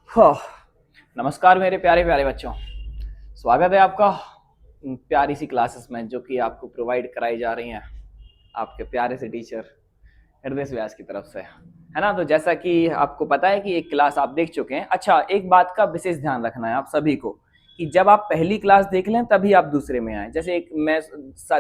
हाँ, नमस्कार मेरे प्यारे प्यारे बच्चों। स्वागत है आपका प्यारी सी क्लासेस में जो कि आपको प्रोवाइड कराई जा रही हैं आपके प्यारे से टीचर हृदय व्यास की तरफ से, है ना। तो जैसा कि आपको पता है कि एक क्लास आप देख चुके हैं। अच्छा, एक बात का विशेष ध्यान रखना है आप सभी को कि जब आप पहली क्लास देख लें तभी आप दूसरे में आए। जैसे एक मैं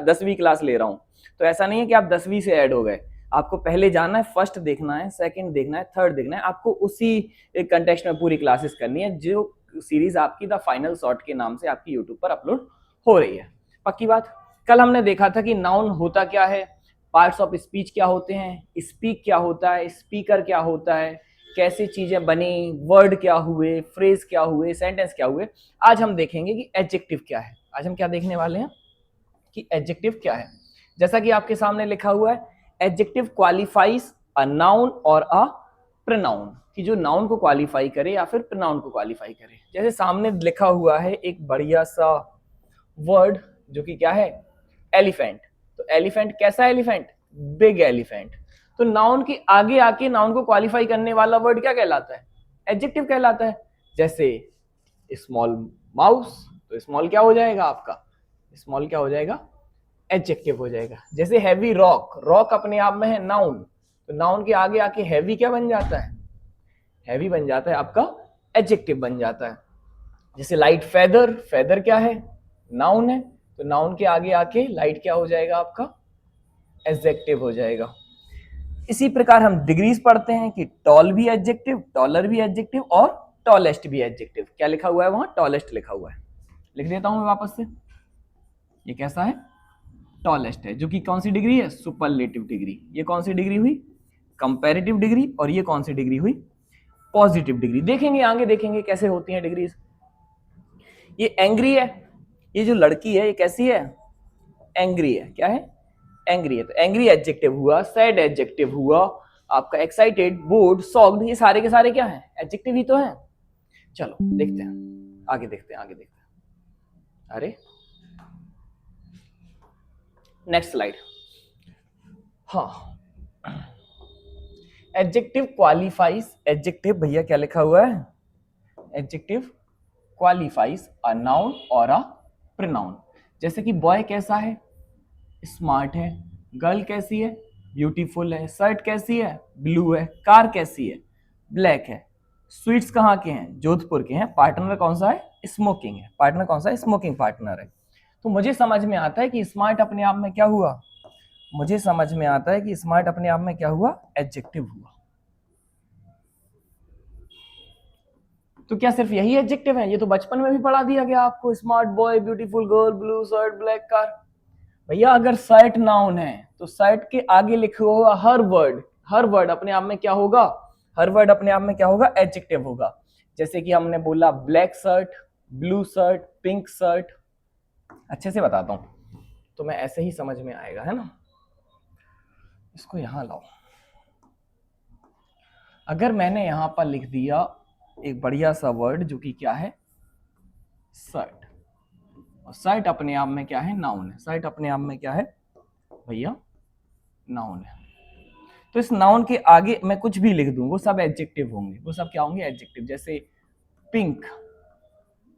10वीं क्लास ले रहा हूँ, तो ऐसा नहीं है कि आप 10वीं से ऐड हो गए। आपको पहले जाना है, फर्स्ट देखना है, सेकंड देखना है, थर्ड देखना है। आपको उसी एक कंटेक्स्ट में पूरी क्लासेस करनी है जो सीरीज आपकी द फाइनल शॉट के नाम से आपकी यूट्यूब पर अपलोड हो रही है। पक्की बात। कल हमने देखा था कि नाउन होता क्या है, पार्ट्स ऑफ स्पीच क्या होते हैं, स्पीक क्या होता है, स्पीकर क्या होता है, कैसे चीजें बनी, वर्ड क्या हुए, फ्रेज क्या हुए, सेंटेंस क्या हुए। आज हम देखेंगे कि एडजेक्टिव क्या है। आज हम क्या देखने वाले हैं कि एडजेक्टिव क्या है। जैसा कि आपके सामने लिखा हुआ है, एडजेक्टिव क्वालिफाइज अ नाउन और अ प्रोनाउन, कि जो नाउन को क्वालिफाई करे या फिर प्रोनाउन को क्वालिफाई करे। जैसे सामने लिखा हुआ है एक बढ़िया सा वर्ड जो कि क्या है, एलिफेंट। तो एलिफेंट कैसा एलिफेंट? Big elephant. तो नाउन के आगे आके नाउन को क्वालिफाई करने वाला वर्ड क्या कहलाता है? एडजेक्टिव कहलाता है। जैसे स्मॉल माउस, तो स्मॉल क्या हो जाएगा आपका? स्मॉल क्या हो जाएगा? एडजेक्टिव हो जाएगा। जैसे हैवी रॉक, रॉक अपने आप में है नाउन, तो नाउन के आगे आके हैवी क्या बन जाता है? हैवी बन जाता है आपका एडजेक्टिव बन जाता है। जैसे लाइट फेदर, फेदर क्या है? नाउन है, तो नाउन के आगे आके लाइट क्या हो जाएगा आपका? एडजेक्टिव हो जाएगा। इसी प्रकार हम डिग्रीज पढ़ते हैं कि टॉल भी एडजेक्टिव, टॉलर भी एडजेक्टिव और टॉलेस्ट भी एडजेक्टिव। क्या लिखा हुआ है वहां? टॉलेस्ट लिखा हुआ है। लिख देता हूं मैं वापस से। ये कैसा है? टॉलेस्ट है, जो कि कौन सी डिग्री है? Superlative degree. ये कौन सी डिग्री हुई? Comparative degree. और ये कौन सी डिग्री हुई? Positive degree. देखेंगे आगे, देखेंगे कैसे होती है डिग्रीज। ये एंग्री है, ये जो लड़की है ये कैसी है? एंग्री है। क्या है? एंग्री है। तो एंग्री एडजेक्टिव हुआ, सैड एडजेक्टिव हुआ, आपका एक्साइटेड, बोर्ड, सॉक्ड, ये सारे के सारे क्या हैं? एडजेक्टिव ही तो हैं। चलो देखते हैं, आगे देखते हैं, आगे देखते हैं। अरे नेक्स्ट स्लाइड। हाँ, एडजेक्टिव क्वालिफाइज, एडजेक्टिव भैया क्या लिखा हुआ है? एडजेक्टिव क्वालिफाइज अ नाउन और अ प्रोनाउन। जैसे कि बॉय कैसा है? स्मार्ट है। गर्ल कैसी है? ब्यूटीफुल है। शर्ट कैसी है? ब्लू है। कार कैसी है? ब्लैक है। स्वीट्स कहाँ के हैं? जोधपुर के हैं। पार्टनर कौन सा है? स्मोकिंग है। पार्टनर कौन सा है? स्मोकिंग पार्टनर है। तो मुझे समझ में आता है कि स्मार्ट अपने आप में क्या हुआ? मुझे समझ में आता है कि स्मार्ट अपने आप में क्या हुआ? एडजेक्टिव हुआ। तो क्या सिर्फ यही एडजेक्टिव है? ये तो बचपन में भी पढ़ा दिया गया आपको, smart boy, beautiful girl, blue shirt, black car. भैया अगर शर्ट नाउन है तो शर्ट के आगे लिखा हुआ हर वर्ड, हर वर्ड अपने आप में क्या होगा? हर वर्ड अपने आप में क्या होगा? एडजेक्टिव होगा। जैसे कि हमने बोला black shirt, blue shirt, pink shirt. अच्छे से बताता हूं तो मैं ऐसे ही समझ में आएगा, है ना। इसको यहां लाओ। अगर मैंने यहां पर लिख दिया एक बढ़िया सा वर्ड जो कि क्या है? शर्ट। और शर्ट अपने आप में क्या है? नाउन है। शर्ट अपने आप में क्या है भैया? नाउन है। तो इस नाउन के आगे मैं कुछ भी लिख दूं वो सब एडजेक्टिव होंगे। वो सब क्या होंगे? एडजेक्टिव। जैसे पिंक,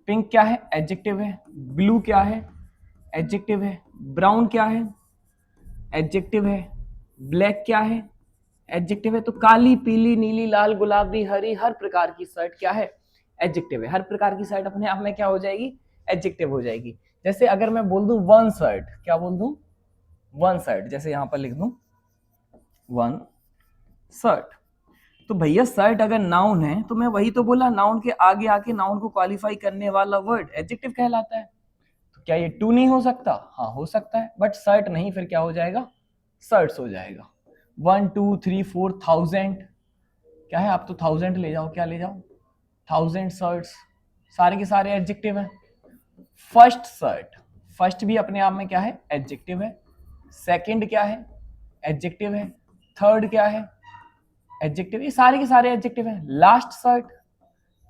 पिंक क्या है? एडजेक्टिव है। ब्लू क्या है? एडजेक्टिव है। ब्राउन क्या है? एडजेक्टिव है। ब्लैक क्या है? एडजेक्टिव है। तो काली, पीली, नीली, लाल, गुलाबी, हरी, हर प्रकार की शर्ट क्या है? एडजेक्टिव है। हर प्रकार की शर्ट अपने आप में क्या हो जाएगी? एडजेक्टिव हो जाएगी। जैसे अगर मैं बोल दूं वन शर्ट, क्या बोल दूं? One shirt. जैसे यहां पर लिख दूं वन शर्ट। तो भैया शर्ट अगर नाउन है तो मैं वही तो बोला, नाउन के आगे आके नाउन को क्वालिफाई करने वाला वर्ड एडजेक्टिव कहलाता है। तो क्या ये टू नहीं हो सकता? हाँ हो सकता है, बट शर्ट नहीं। फिर क्या हो जाएगा? शर्ट्स हो जाएगा। 1 2 3 4 1000, क्या है? आप तो 1000 ले जाओ, क्या ले जाओ? 1000 शर्ट्स, सारे के सारे एडजेक्टिव है। फर्स्ट शर्ट, फर्स्ट भी अपने आप में क्या है? एडजेक्टिव है। सेकंड क्या है? एडजेक्टिव है। थर्ड क्या है? एडजेक्टिव। ये सारे के सारे एडजेक्टिव हैं। लास्ट शर्ट,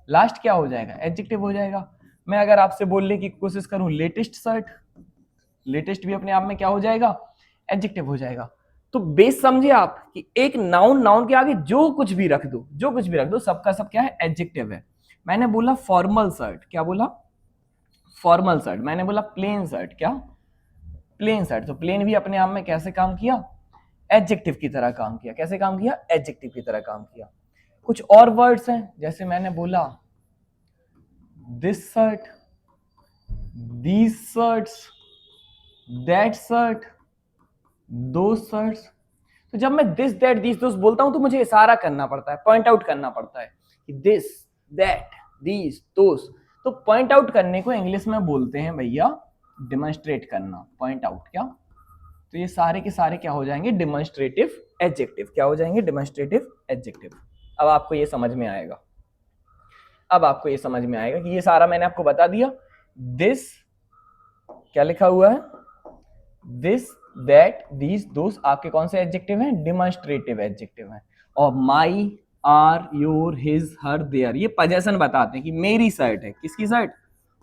लास्ट क्या हो जाएगा? एडजेक्टिव हो जाएगा। मैं अगर आपसे बोलने की कोशिश करूं लेटेस्ट शर्ट, लेटेस्ट भी अपने आप में क्या हो जाएगा? एडजेक्टिव हो जाएगा। तो बेस समझे आप कि एक नाउन, नाउन के आगे जो कुछ भी रख दो, जो कुछ भी रख दो, सबका सब क्या है? एडजेक्टिव है। मैंने बोला फॉर्मल शर्ट, क्या बोला? Formal shirt. मैंने बोला प्लेन शर्ट, क्या? Plain shirt. तो प्लेन भी अपने आप में कैसे काम किया? एडजेक्टिव की तरह काम किया। कैसे काम किया? एडजेक्टिव की तरह काम किया। कुछ और वर्ड्स हैं, जैसे मैंने बोला this shirt, these shirts, that shirt, दो शर्ट्स। तो जब मैं दिस दैट दीज दोस बोलता हूं तो मुझे इशारा करना पड़ता है, पॉइंट आउट करना पड़ता है कि दिस दैट दीज दोस। तो पॉइंट आउट करने को इंग्लिश में बोलते हैं भैया डिमॉन्स्ट्रेट करना, पॉइंट आउट। क्या? तो ये सारे के सारे क्या हो जाएंगे? Demonstrative adjective. क्या हो जाएंगे? Demonstrative adjective. अब आपको ये समझ में आएगा, अब आपको ये समझ में आएगा कि ये सारा मैंने आपको बता दिया। दिस क्या लिखा हुआ है? दिस दैट दीज दोस आपके कौन से एडजेक्टिव हैं? डिमॉन्स्ट्रेटिव एडजेक्टिव हैं। और my, our, your, his, her, their, ये पोजेशन बताते हैं कि मेरी शर्ट है। किसकी शर्ट?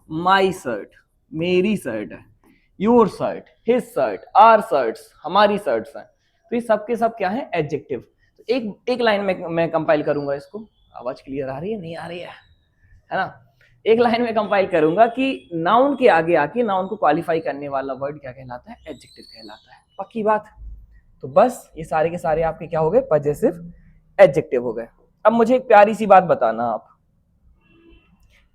माई शर्ट, मेरी शर्ट है। Your shirt, his shirt, our shirts, हमारी शर्ट्स हैं। तो ये सब के सब क्या है? एडजेक्टिव। तो एक लाइन में मैं कंपाइल करूंगा इसको। आवाज क्लियर आ रही है? नहीं आ रही है ना? एक लाइन में कंपाइल करूंगा कि नाउन के आगे आके नाउन को क्वालिफाई करने वाला वर्ड क्या कहलाता है? एडजेक्टिव कहलाता है। पक्की बात? तो बस ये सारे के सारे आपके क्या हो गए? पजेसिव एडजेक्टिव हो गए। अब मुझे एक प्यारी सी बात बताना, आप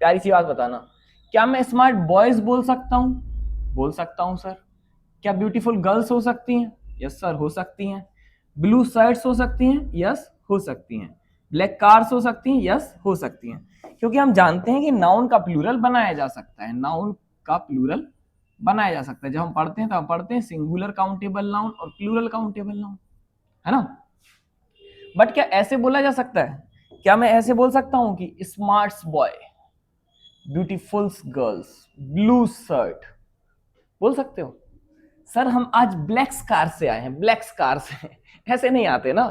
प्यारी सी बात बताना, क्या मैं स्मार्ट बॉयज बोल सकता हूं? बोल सकता हूं सर। क्या ब्यूटीफुल गर्ल्स हो सकती हैं? यस सर, हो सकती हैं। ब्लू शर्ट्स हो सकती हैं? यस, हो सकती हैं। ब्लैक कार्स हो सकती हैं? यस, हो सकती हैं। क्योंकि हम जानते हैं कि नाउन का प्लूरल बनाया जा सकता है, नाउन का प्लूरल बनाया जा सकता है। जब हम पढ़ते हैं तो हम पढ़ते हैं सिंगुलर काउंटेबल नाउन और प्लूरल काउंटेबल नाउन, है ना? बट क्या ऐसे बोला जा सकता है? क्या मैं ऐसे बोल सकता हूं कि smart boy, beautiful girls, blue shirt? बोल सकते हो? सर हम आज ब्लैक कार से आए हैं, ब्लैक कार से ऐसे नहीं आते ना।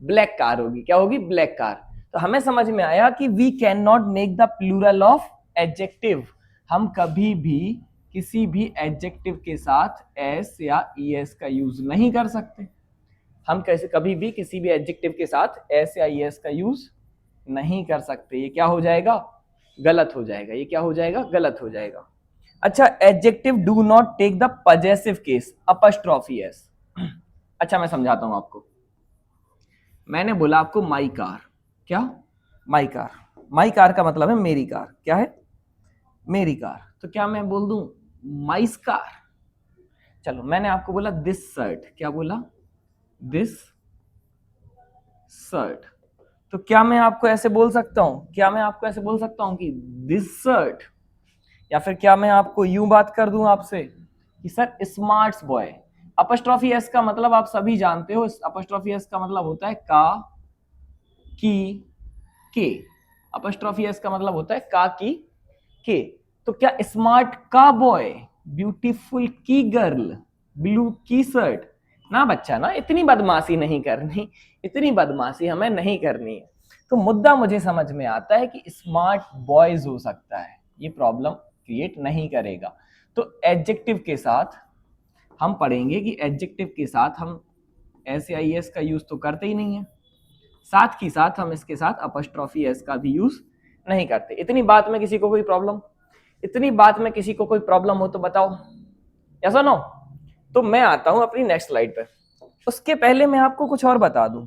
ब्लैक कार होगी, क्या होगी? Black car. तो हमें समझ में आया कि we can not make the plural of adjective. हम कभी भी किसी भी एडजेक्टिव के साथ एस या ईएस का यूज नहीं कर सकते। हम कैसे कभी भी किसी भी एडजेक्टिव के साथ एस या ईएस का यूज नहीं कर सकते। ये क्या हो जाएगा? गलत हो जाएगा। ये क्या हो जाएगा? गलत हो जाएगा। अच्छा, adjective do not take the possessive case, apostrophe S. अच्छा मैं समझाता हूं आपको। मैंने बोला आपको माई कार, क्या? My car. माई कार का मतलब है मेरी कार। क्या है? मेरी कार। तो क्या मैं बोल दूं माइस कार? चलो, मैंने आपको बोला दिस शर्ट, क्या बोला? This shirt. तो क्या मैं आपको ऐसे बोल सकता हूं? क्या मैं आपको ऐसे बोल सकता हूं कि दिस शर्ट? या फिर क्या मैं आपको यूं बात कर दूं आपसे कि sir smarts boy? Apostrophe S का मतलब आप सभी जानते हो। अपस्ट्रॉफी एस का मतलब होता है का, की, के। अपस्ट्रॉफी एस का मतलब होता है का, की, के। तो क्या स्मार्ट का बॉय, ब्यूटीफुल की गर्ल, ब्लू की शर्ट? ना बच्चा ना, इतनी बदमाशी नहीं करनी, इतनी बदमाशी हमें नहीं करनी है। तो मुद्दा मुझे समझ में आता है कि स्मार्ट बॉयज हो सकता है, ये प्रॉब्लम क्रिएट नहीं करेगा। तो एडजेक्टिव के साथ हम पढ़ेंगे कि एडजेक्टिव के साथ हम एस या एस का यूज तो करते ही नहीं है, साथ ही साथ हम इसके साथ अपस्ट्रॉफी एस का भी यूज नहीं करते। इतनी बात में किसी को कोई प्रॉब्लम? इतनी बात में किसी को कोई प्रॉब्लम हो तो बताओ, यस और नो? तो मैं आता हूं अपनी नेक्स्ट स्लाइड पे। उसके पहले मैं आपको कुछ और बता दूं।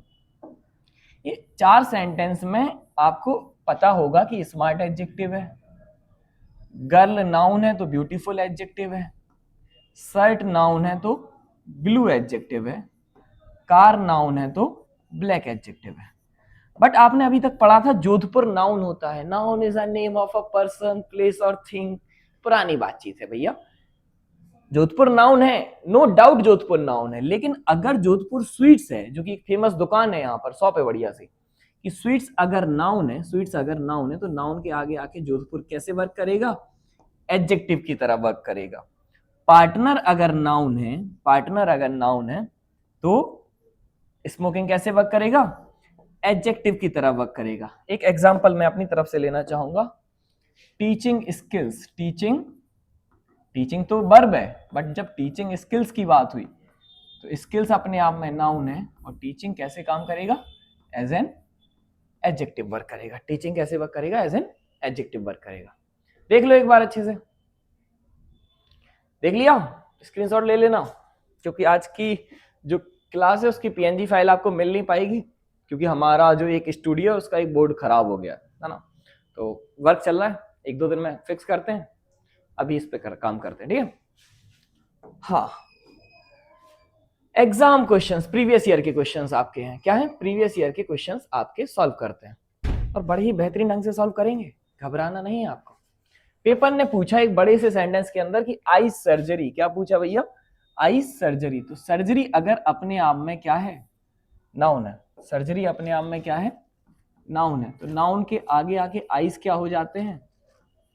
ये 4 सेंटेंस में आपको पता होगा कि स्मार्ट एडजेक्टिव है, गर्ल नाउन है तो ब्यूटीफुल एडजेक्टिव है, शर्ट नाउन है तो ब्लू एडजेक्टिव है, कार नाउन है तो ब्लैक एडजेक्टिव है। बट आपने अभी तक पढ़ा था जोधपुर नाउन होता है। Noun is a name of a person, place और थिंग। पुरानी बातचीत है भैया। जोधपुर नाउन है, नो डाउट जोधपुर नाउन है। लेकिन अगर जोधपुर स्वीट्स है, जो कि एक फेमस दुकान है यहाँ पर, शॉप है बढ़िया सी, कि स्वीट्स अगर नाउन है, स्वीट्स अगर नाउन है तो नाउन के आगे आके जोधपुर कैसे वर्क करेगा? एडजेक्टिव की तरह वर्क करेगा। पार्टनर अगर नाउन है, पार्टनर अगर नाउन है तो स्मोकिंग कैसे वर्क करेगा? एडजेक्टिव की तरह वर्क करेगा। एक एग्जांपल मैं अपनी तरफ से लेना चाहूंगा। टीचिंग स्किल्स, टीचिंग, टीचिंग तो वर्ब है, बट जब टीचिंग स्किल्स की बात हुई तो स्किल्स अपने आप में नाउन है और टीचिंग कैसे काम करेगा? एज एन एडजेक्टिव वर्क करेगा। टीचिंग कैसे वर्क करेगा? एज एन एडजेक्टिव वर्क करेगा। देख लो एक बार अच्छे से, देख लिया, स्क्रीनशॉट ले लेना, क्योंकि आज की जो क्लास है उसकी पीएनजी फाइल आपको मिल नहीं पाएगी, क्योंकि हमारा जो एक स्टूडियो है उसका एक बोर्ड खराब हो गया है ना। तो वर्क चल रहा है, 1-2 दिन में फिक्स करते हैं, अभी इस पे काम करते हैं, ठीक है। हाँ, एग्जाम क्वेश्चंस, प्रीवियस ईयर के क्वेश्चंस आपके हैं, क्या है, प्रीवियस ईयर के क्वेश्चंस आपके सॉल्व करते हैं और बड़े ही बेहतरीन ढंग से सॉल्व करेंगे, घबराना नहीं है आपको। पेपर ने पूछा एक बड़े से सेंटेंस के अंदर कि आई सर्जरी, क्या पूछा भैया, आई सर्जरी। तो सर्जरी अगर अपने आप में क्या है, नाउन है, सर्जरी अपने आप में क्या है, नाउन है, तो नाउन के आगे आके आइज क्या हो जाते हैं,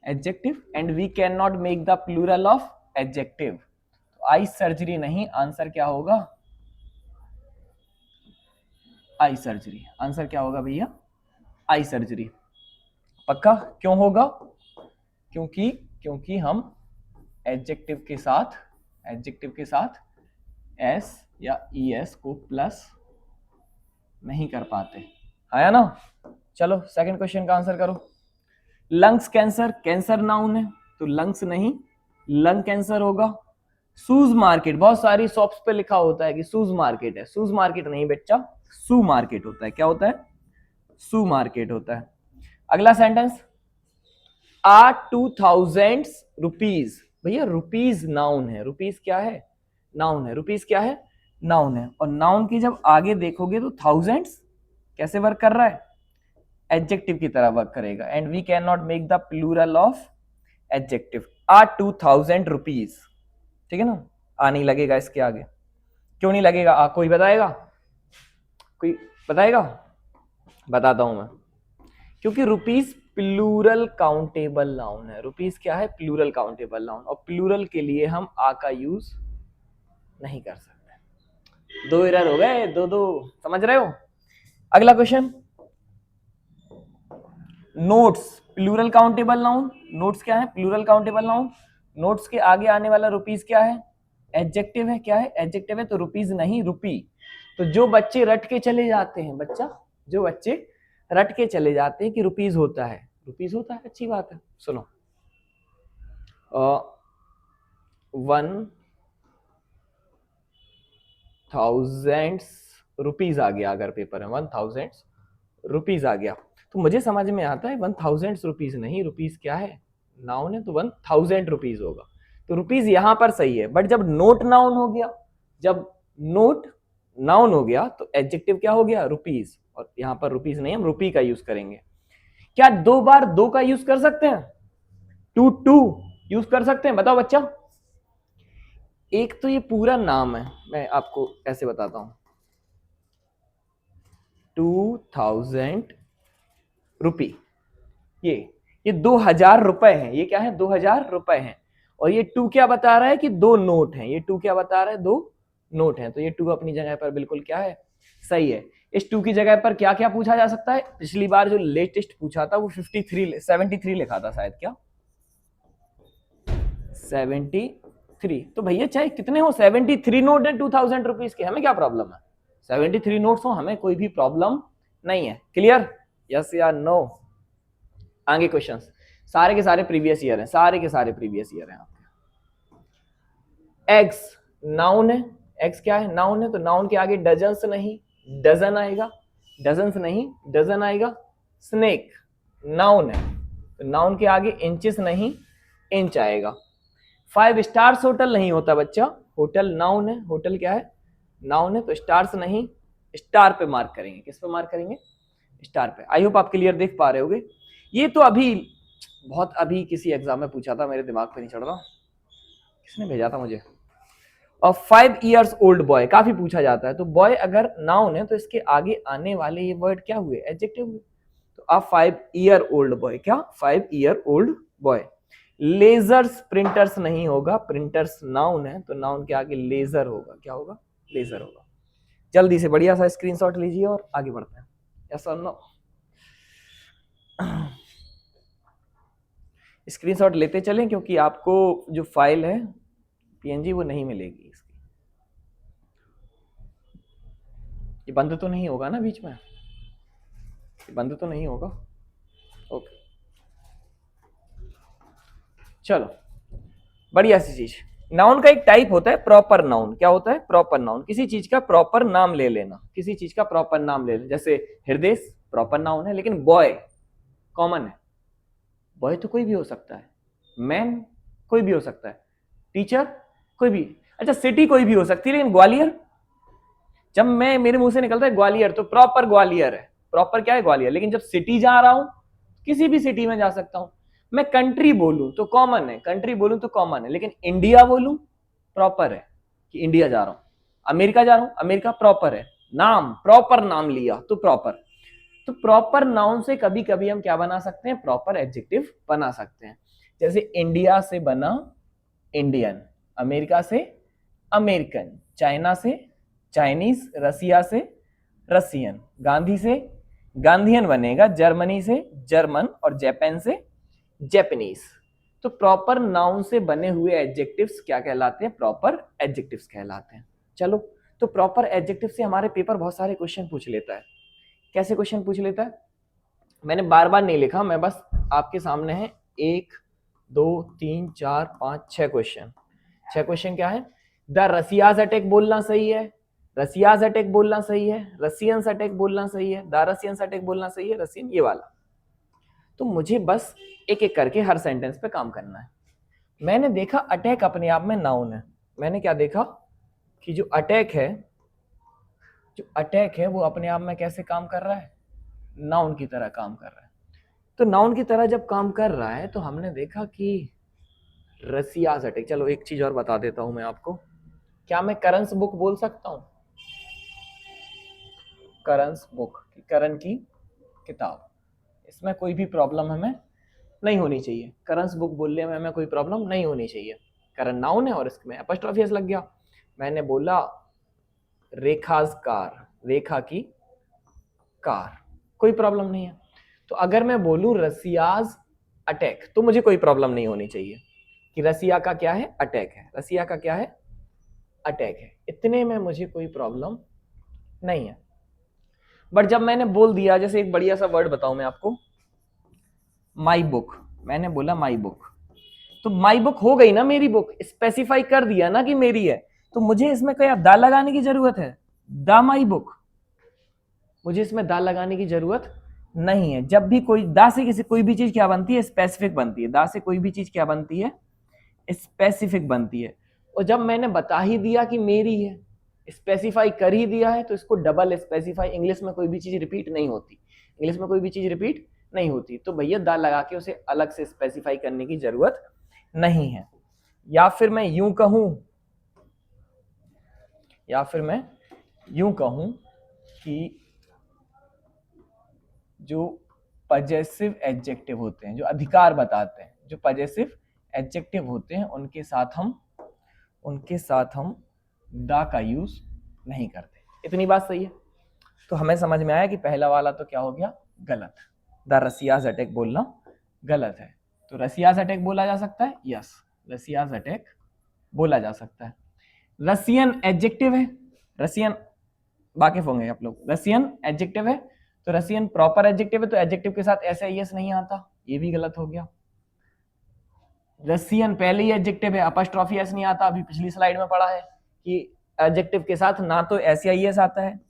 adjective, and we can not make the plural of adjective. तो आई सर्जरी नहीं, आंसर क्या होगा, आई सर्जरी, आंसर क्या होगा भैया, आई सर्जरी। पक्का, क्यों होगा, क्योंकि हम एडजेक्टिव के साथ एस या ई एस को प्लस नहीं कर पाते, आया ना। चलो सेकंड क्वेश्चन का आंसर करो। लंग्स कैंसर, कैंसर नाउन है तो लंग्स नहीं, लंग कैंसर होगा। शूज मार्केट, बहुत सारी शॉप्स पे लिखा होता है कि शूज मार्केट है, शूज मार्केट नहीं बच्चा, शू मार्केट होता है, क्या होता है, शू मार्केट होता है। अगला सेंटेंस, आ 2000 रुपीज, भैया रुपीज नाउन है, रुपीज क्या है, नाउन है, रुपीज क्या है, नाउन है, और नाउन की जब आगे देखोगे तो थाउजेंड्स कैसे वर्क कर रहा है, एडजेक्टिव की तरह वर्क करेगा, and we can not make the plural of adjective. आ 2000 रुपीज, ठीक है ना, आ नहीं लगेगा इसके आगे, क्यों नहीं लगेगा आ, कोई बताएगा, कोई बताएगा, बताता हूं मैं, क्योंकि रुपीज प्लूरल काउंटेबल नाउन है, रुपीज क्या है, प्लूरल काउंटेबल नाउन, और प्लूरल के लिए हम आ का यूज नहीं कर सकते। 2 एरर हो गए, 2-2, समझ रहे हो। अगला question, notes plural countable noun, notes क्या है, प्लूरल काउंटेबल नाउन, नोट्स के आगे आने वाला रुपीज क्या है, एडजेक्टिव है, क्या है, एडजेक्टिव है, तो रुपीज नहीं रुपी। तो जो बच्चे रट के चले जाते हैं, बच्चा जो बच्चे रट के चले जाते हैं कि रुपीज होता है, रुपीज होता है, अच्छी बात है, सुनो 1000 रुपीज आ गया, अगर पेपर है 1000 रुपीज आ गया, तो मुझे समझ में आता है 1000 रुपीज नहीं, रुपीज क्या है, नाउन है, तो 1000 रुपीज होगा, तो रुपीज यहां पर सही है। बट जब नोट नाउन हो गया, जब नोट नाउन हो गया तो एडजेक्टिव क्या हो गया, रुपीज, और यहां पर रुपीज नहीं, हम रुपी का यूज करेंगे। क्या 2 बार 2 का यूज कर सकते हैं, 2 यूज कर सकते हैं, बताओ बच्चा। एक तो ये पूरा नाम है, मैं आपको ऐसे बताता हूं, 2000 रुपी, ये 2000 रुपए हैं, ये क्या है, 2000 रुपए हैं, और ये 2 क्या बता रहा है कि 2 नोट हैं, ये 2 क्या बता रहा है, 2 नोट हैं, तो ये 2 अपनी जगह पर बिल्कुल क्या है, सही है। इस 2 की जगह पर क्या क्या पूछा जा सकता है, पिछली बार जो लेटेस्ट पूछा था वो 73 लिखा था शायद, क्या 73, तो भैया चाहे कितने हो, 73 नोट है 2000 रुपीज के, हमें क्या प्रॉब्लम है, 73 नोट्स हो, हमें कोई भी प्रॉब्लम नहीं है। क्लियर, यस या नो। आगे क्वेश्चंस सारे के सारे प्रीवियस ईयर हैं, सारे के सारे प्रीवियस ईयर हैं आपके। एग्स नाउन है, एग्स क्या है, नाउन है, तो नाउन के आगे डजन्स नहीं, डजन आएगा, डजन्स नहीं, डजन आएगा। स्नेक नाउन है, तो नाउन के आगे इंचेस नहीं, इंच आएगा। 5 स्टार्स होटल नहीं होता बच्चा, होटल नाउन है, होटल क्या है, नाउन है, तो स्टार्स नहीं, स्टार पे मार्क करेंगे, किस पे मार्क करेंगे, स्टार पे। आई होप आप क्लियर देख पा रहे होगे। ये तो अभी बहुत अभी किसी एग्जाम में पूछा था, मेरे दिमाग पे नहीं चढ़ रहा, किसने भेजा था मुझे। और 5 years ओल्ड बॉय काफी पूछा जाता है, तो बॉय अगर नाउन है तो इसके आगे आने वाले ये वर्ड क्या हुए, एडजेक्टिव हुए, तो अब 5 year ओल्ड बॉय, क्या 5 year old boy. Lasers printers नहीं होगा, प्रिंटर्स नाउन है, तो नाउन के आगे लेजर होगा, क्या होगा, लेजर होगा। जल्दी से बढ़िया सा स्क्रीनशॉट लीजिए और आगे बढ़ते हैं, यस और नो। स्क्रीनशॉट लेते चलें, क्योंकि आपको जो फाइल है पीएनजी वो नहीं मिलेगी इसकी। ये बंद तो नहीं होगा ना बीच में, ये बंद तो नहीं होगा, ओके। चलो, बढ़िया सी चीज। नाउन का एक टाइप होता है प्रॉपर नाउन। क्या होता है? Proper noun. किसी चीज का प्रॉपर नाम ले लेना, किसी चीज का प्रॉपर नाम ले लेना। जैसे हृदय प्रॉपर नाउन है, लेकिन बॉय कॉमन है। बॉय तो कोई भी हो सकता है, मैन कोई भी हो सकता है, टीचर कोई भी। अच्छा, सिटी कोई भी हो सकती है, लेकिन ग्वालियर, जब मैं मेरे मुंह से निकलता है ग्वालियर तो प्रॉपर ग्वालियर है। प्रॉपर क्या है? ग्वालियर। लेकिन जब सिटी जा रहा हूं, किसी भी सिटी में जा सकता हूं। मैं कंट्री बोलूं तो कॉमन है, कंट्री बोलूं तो कॉमन है, लेकिन इंडिया बोलूं प्रॉपर है कि इंडिया जा रहा हूं। अमेरिका जा रहा हूं, अमेरिका प्रॉपर है। नाम, प्रॉपर नाम लिया तो प्रॉपर। तो प्रॉपर नाउन से कभी कभी हम क्या बना सकते हैं? प्रॉपर एडजेक्टिव बना सकते हैं। जैसे इंडिया से बना इंडियन, अमेरिका से अमेरिकन, चाइना से चाइनीज, रसिया से रसियन, गांधी से गांधीयन बनेगा, जर्मनी से जर्मन, और जापान से जैपनीज। तो प्रॉपर नाउन से बने हुए एडजेक्टिव्स क्या कहलाते हैं? प्रॉपर एडजेक्टिव्स कहलाते हैं। चलो, तो प्रॉपर एडजेक्टिव से हमारे पेपर बहुत सारे क्वेश्चन पूछ लेता है। कैसे क्वेश्चन पूछ लेता है? मैंने बार बार नहीं लिखा, मैं बस आपके सामने है 1 2 3 4 5 6 क्वेश्चन। 6 क्वेश्चन क्या है? द रसियाज अटैक बोलना सही है, रसियाज अटैक बोलना सही है, रसियंस अटैक बोलना सही है, द रसियंस अटैक बोलना सही है, रसियन ये वाला। तो मुझे बस एक एक करके हर सेंटेंस पे काम करना है। मैंने देखा अटैक अपने आप में नाउन है। मैंने क्या देखा कि जो अटैक है, जो अटैक है वो अपने आप में कैसे काम कर रहा है? नाउन की तरह काम कर रहा है। तो नाउन की तरह जब काम कर रहा है तो हमने देखा कि रसियाज अटैक। चलो एक चीज और बता देता हूं मैं आपको। क्या मैं करंस बुक बोल सकता हूं? करंस बुक, करण की किताब, इसमें कोई भी प्रॉब्लम हमें नहीं होनी चाहिए। करंस बुक बोलने में हमें कोई प्रॉब्लम नहीं होनी चाहिए। करन नाउन है और इसमें अपॉस्ट्रोफी एस लग गया। मैंने बोला रेखाज कार, रेखा की कार, कोई प्रॉब्लम नहीं है। तो अगर मैं बोलूं रसियाज अटैक तो मुझे कोई प्रॉब्लम नहीं होनी चाहिए कि रसिया का क्या है? अटैक है। रसिया का क्या है? अटैक है। इतने में मुझे कोई प्रॉब्लम नहीं है। बट जब मैंने बोल दिया, जैसे एक बढ़िया सा वर्ड बताऊं मैं आपको, माई बुक, मैंने बोला माई बुक, तो माई बुक हो गई ना मेरी बुक, स्पेसिफाई कर दिया ना कि मेरी है। तो मुझे इसमें क्या दा लगाने की जरूरत है? दा माई बुक, मुझे इसमें दा लगाने की जरूरत नहीं है। जब भी कोई दा से किसी कोई भी चीज क्या बनती है? स्पेसिफिक बनती है। दा से कोई भी चीज क्या बनती है? स्पेसिफिक बनती है। और जब मैंने बता ही दिया कि मेरी है, स्पेसिफाई कर ही दिया है, तो इसको डबल स्पेसिफाई, इंग्लिश में कोई भी चीज रिपीट नहीं होती, इंग्लिश में कोई भी चीज रिपीट नहीं होती। तो भैया दा लगा के उसे अलग से स्पेसिफाई करने की जरूरत नहीं है। या फिर मैं यूं कहूं कि जो पजेसिव एडजेक्टिव होते हैं, जो अधिकार बताते हैं, जो पजेसिव एडजेक्टिव होते हैं, उनके साथ हम दा का यूज नहीं करते। इतनी बात सही है? तो हमें समझ में आया कि पहला वाला तो क्या हो गया? गलत। द रसियाज अटैक बोलना गलत है। तो रसियाज अटैक बोला जा सकता है? यस, रसियाज अटैक बोला जा सकता है। रसियन एडजेक्टिव है, रसियन वाकिफ होंगे आप लोग, रसियन एडजेक्टिव है, तो रसियन प्रॉपर एडजेक्टिव है, तो एडजेक्टिव के साथ एस आई एस नहीं आता, ये भी गलत हो गया। रसियन पहले ही एडजेक्टिव है, अपॉस्ट्रोफी एस नहीं आता, अभी पिछली स्लाइड में पढ़ा है कि एडजेक्टिव के साथ ना तो एस आई एस आता है,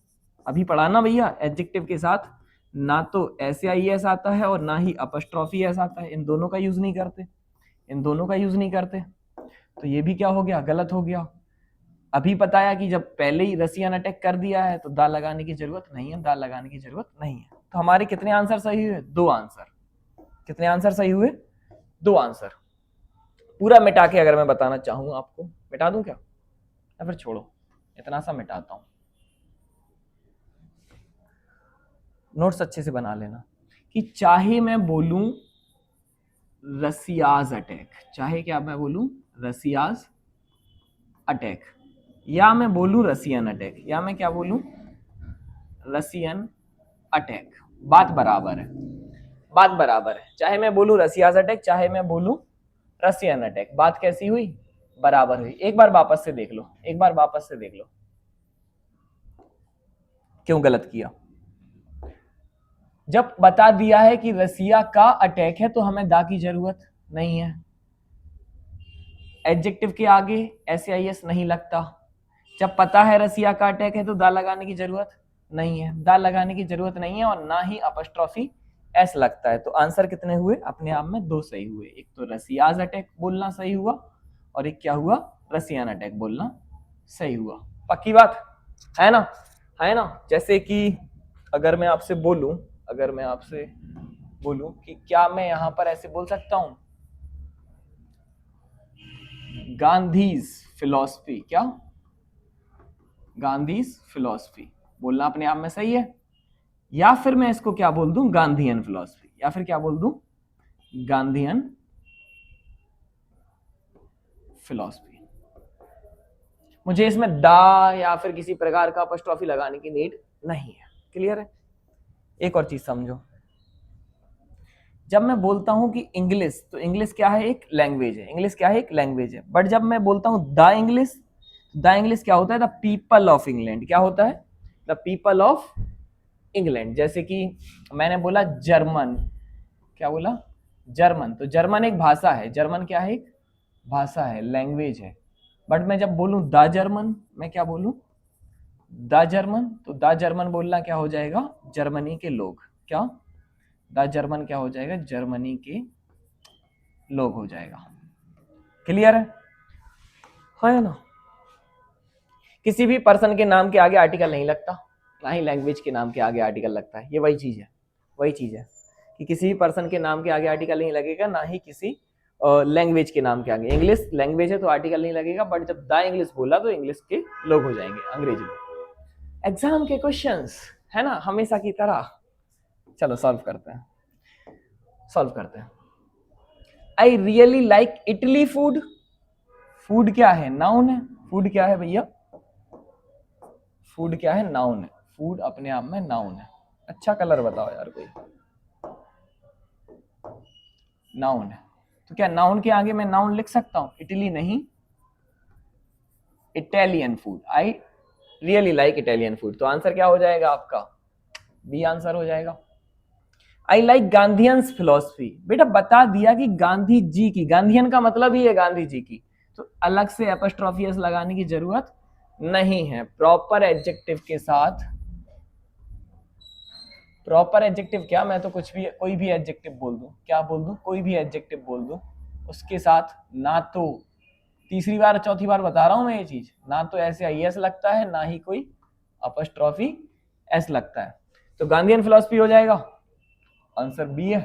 अभी पढ़ा ना भैया, एडजेक्टिव के साथ ना तो एस आई एस आता है और ना ही अपॉस्ट्रोफी एस आता है, इन दोनों का यूज नहीं करते, इन दोनों का यूज नहीं करते। तो ये भी क्या हो गया? गलत हो गया। अभी बताया कि जब पहले ही रसियन अटैक कर दिया है तो दा लगाने की जरूरत नहीं है, दा लगाने की जरूरत नहीं है। तो हमारे कितने आंसर सही हुए? 2 आंसर। कितने आंसर सही हुए? 2 आंसर। पूरा मिटा के अगर मैं बताना चाहूँ आपको, मिटा दूं क्या, या फिर छोड़ो, इतना सा मिटाता हूं, नोट्स अच्छे से बना लेना। कि चाहे मैं बोलूं रसियाज अटैक, चाहे क्या मैं बोलूं रसियाज अटैक, या मैं बोलूं रसियन अटैक, या मैं क्या बोलूं रसियन अटैक, बात बराबर है, बात बराबर है। चाहे मैं बोलूं रसियाज अटैक, चाहे मैं बोलूं रसियन अटैक, बात कैसी हुई? बराबर हुई। एक बार वापस से देख लो, एक बार वापस से देख लो क्यों गलत किया। जब बता दिया है कि रसिया का अटैक है तो हमें दा की जरूरत नहीं है। एडजेक्टिव के आगे SAIS नहीं लगता। जब पता है रसिया का अटैक है तो दा लगाने की जरूरत नहीं है, दा लगाने की जरूरत नहीं है, और ना ही अपस्ट्रॉफी एस लगता है। तो आंसर कितने हुए? अपने आप में 2 सही हुए। एक तो रसियाज अटैक बोलना सही हुआ, और एक क्या हुआ? रसियन अटैक बोलना सही हुआ। पक्की बात है ना? है ना? जैसे कि अगर मैं आपसे बोलूं कि क्या मैं यहां पर ऐसे बोल सकता हूं, गांधीज फिलॉसफी, क्या गांधीज फिलॉसफी बोलना अपने आप में सही है, या फिर मैं इसको क्या बोल दूं? गांधीयन फिलॉसफी, या फिर क्या बोल दूं? Gandhian philosophy. मुझे इसमें दा या फिर किसी प्रकार का अपस्ट्रॉफी लगाने की नीड नहीं है। क्लियर है? एक और चीज समझो, जब मैं बोलता हूं कि इंग्लिश, तो इंग्लिश क्या है? एक लैंग्वेज है। इंग्लिश क्या है? एक लैंग्वेज है। बट जब मैं बोलता हूं द इंग्लिश क्या होता है? The people of England. क्या होता है? The people of England. जैसे कि मैंने बोला जर्मन, क्या बोला? जर्मन। तो जर्मन एक भाषा है। जर्मन क्या है? एक भाषा है, लैंग्वेज है। बट मैं जब बोलूं द जर्मन, मैं क्या बोलूं? The German. तो द जर्मन बोलना क्या हो जाएगा? जर्मनी के लोग। क्या? द जर्मन क्या हो जाएगा? जर्मनी के लोग हो जाएगा। क्लियर है ना? किसी भी पर्सन के नाम के आगे आर्टिकल नहीं लगता, ना ही लैंग्वेज के नाम के आगे आर्टिकल लगता है। ये वही चीज है कि किसी भी पर्सन के नाम के आगे आर्टिकल नहीं लगेगा, ना ही किसी लैंग्वेज के नाम के आगे। इंग्लिश लैंग्वेज है तो आर्टिकल नहीं लगेगा, बट जब द इंग्लिश बोला तो इंग्लिश के लोग हो जाएंगे, अंग्रेजी लोग। एग्जाम के क्वेश्चंस है ना, हमेशा की तरह। चलो सॉल्व करते हैं। आई really like Italy food. Food क्या है? नाउन है। फूड क्या है भैया? फूड क्या है? नाउन है। फूड अपने आप में नाउन है। अच्छा कलर बताओ यार कोई। नाउन है, तो क्या नाउन के आगे मैं नाउन लिख सकता हूं? इटली नहीं, Italian food. I really like Italian food. तो आंसर क्या हो जाएगा आपका? बी आंसर हो जाएगा। I like Gandhian's philosophy. बेटा बता दिया कि गांधी जी की, गांधीयन का मतलब ही है गांधी जी की, तो अलग से एपोस्ट्रोफी एस लगाने की जरूरत नहीं है। प्रॉपर एडजेक्टिव के साथ, प्रॉपर एडजेक्टिव क्या, मैं तो कुछ भी, कोई भी एडजेक्टिव बोल दूं। क्या बोल दूं? कोई भी एडजेक्टिव बोल दूं, उसके साथ ना तो, तीसरी बार चौथी बार बता रहा हूं मैं ये चीज, ना तो ऐसे आई एस लगता है, ना ही कोई अपस्ट्रॉफी एस लगता है। तो गांधीयन फिलॉसफी हो जाएगा। आंसर बी है।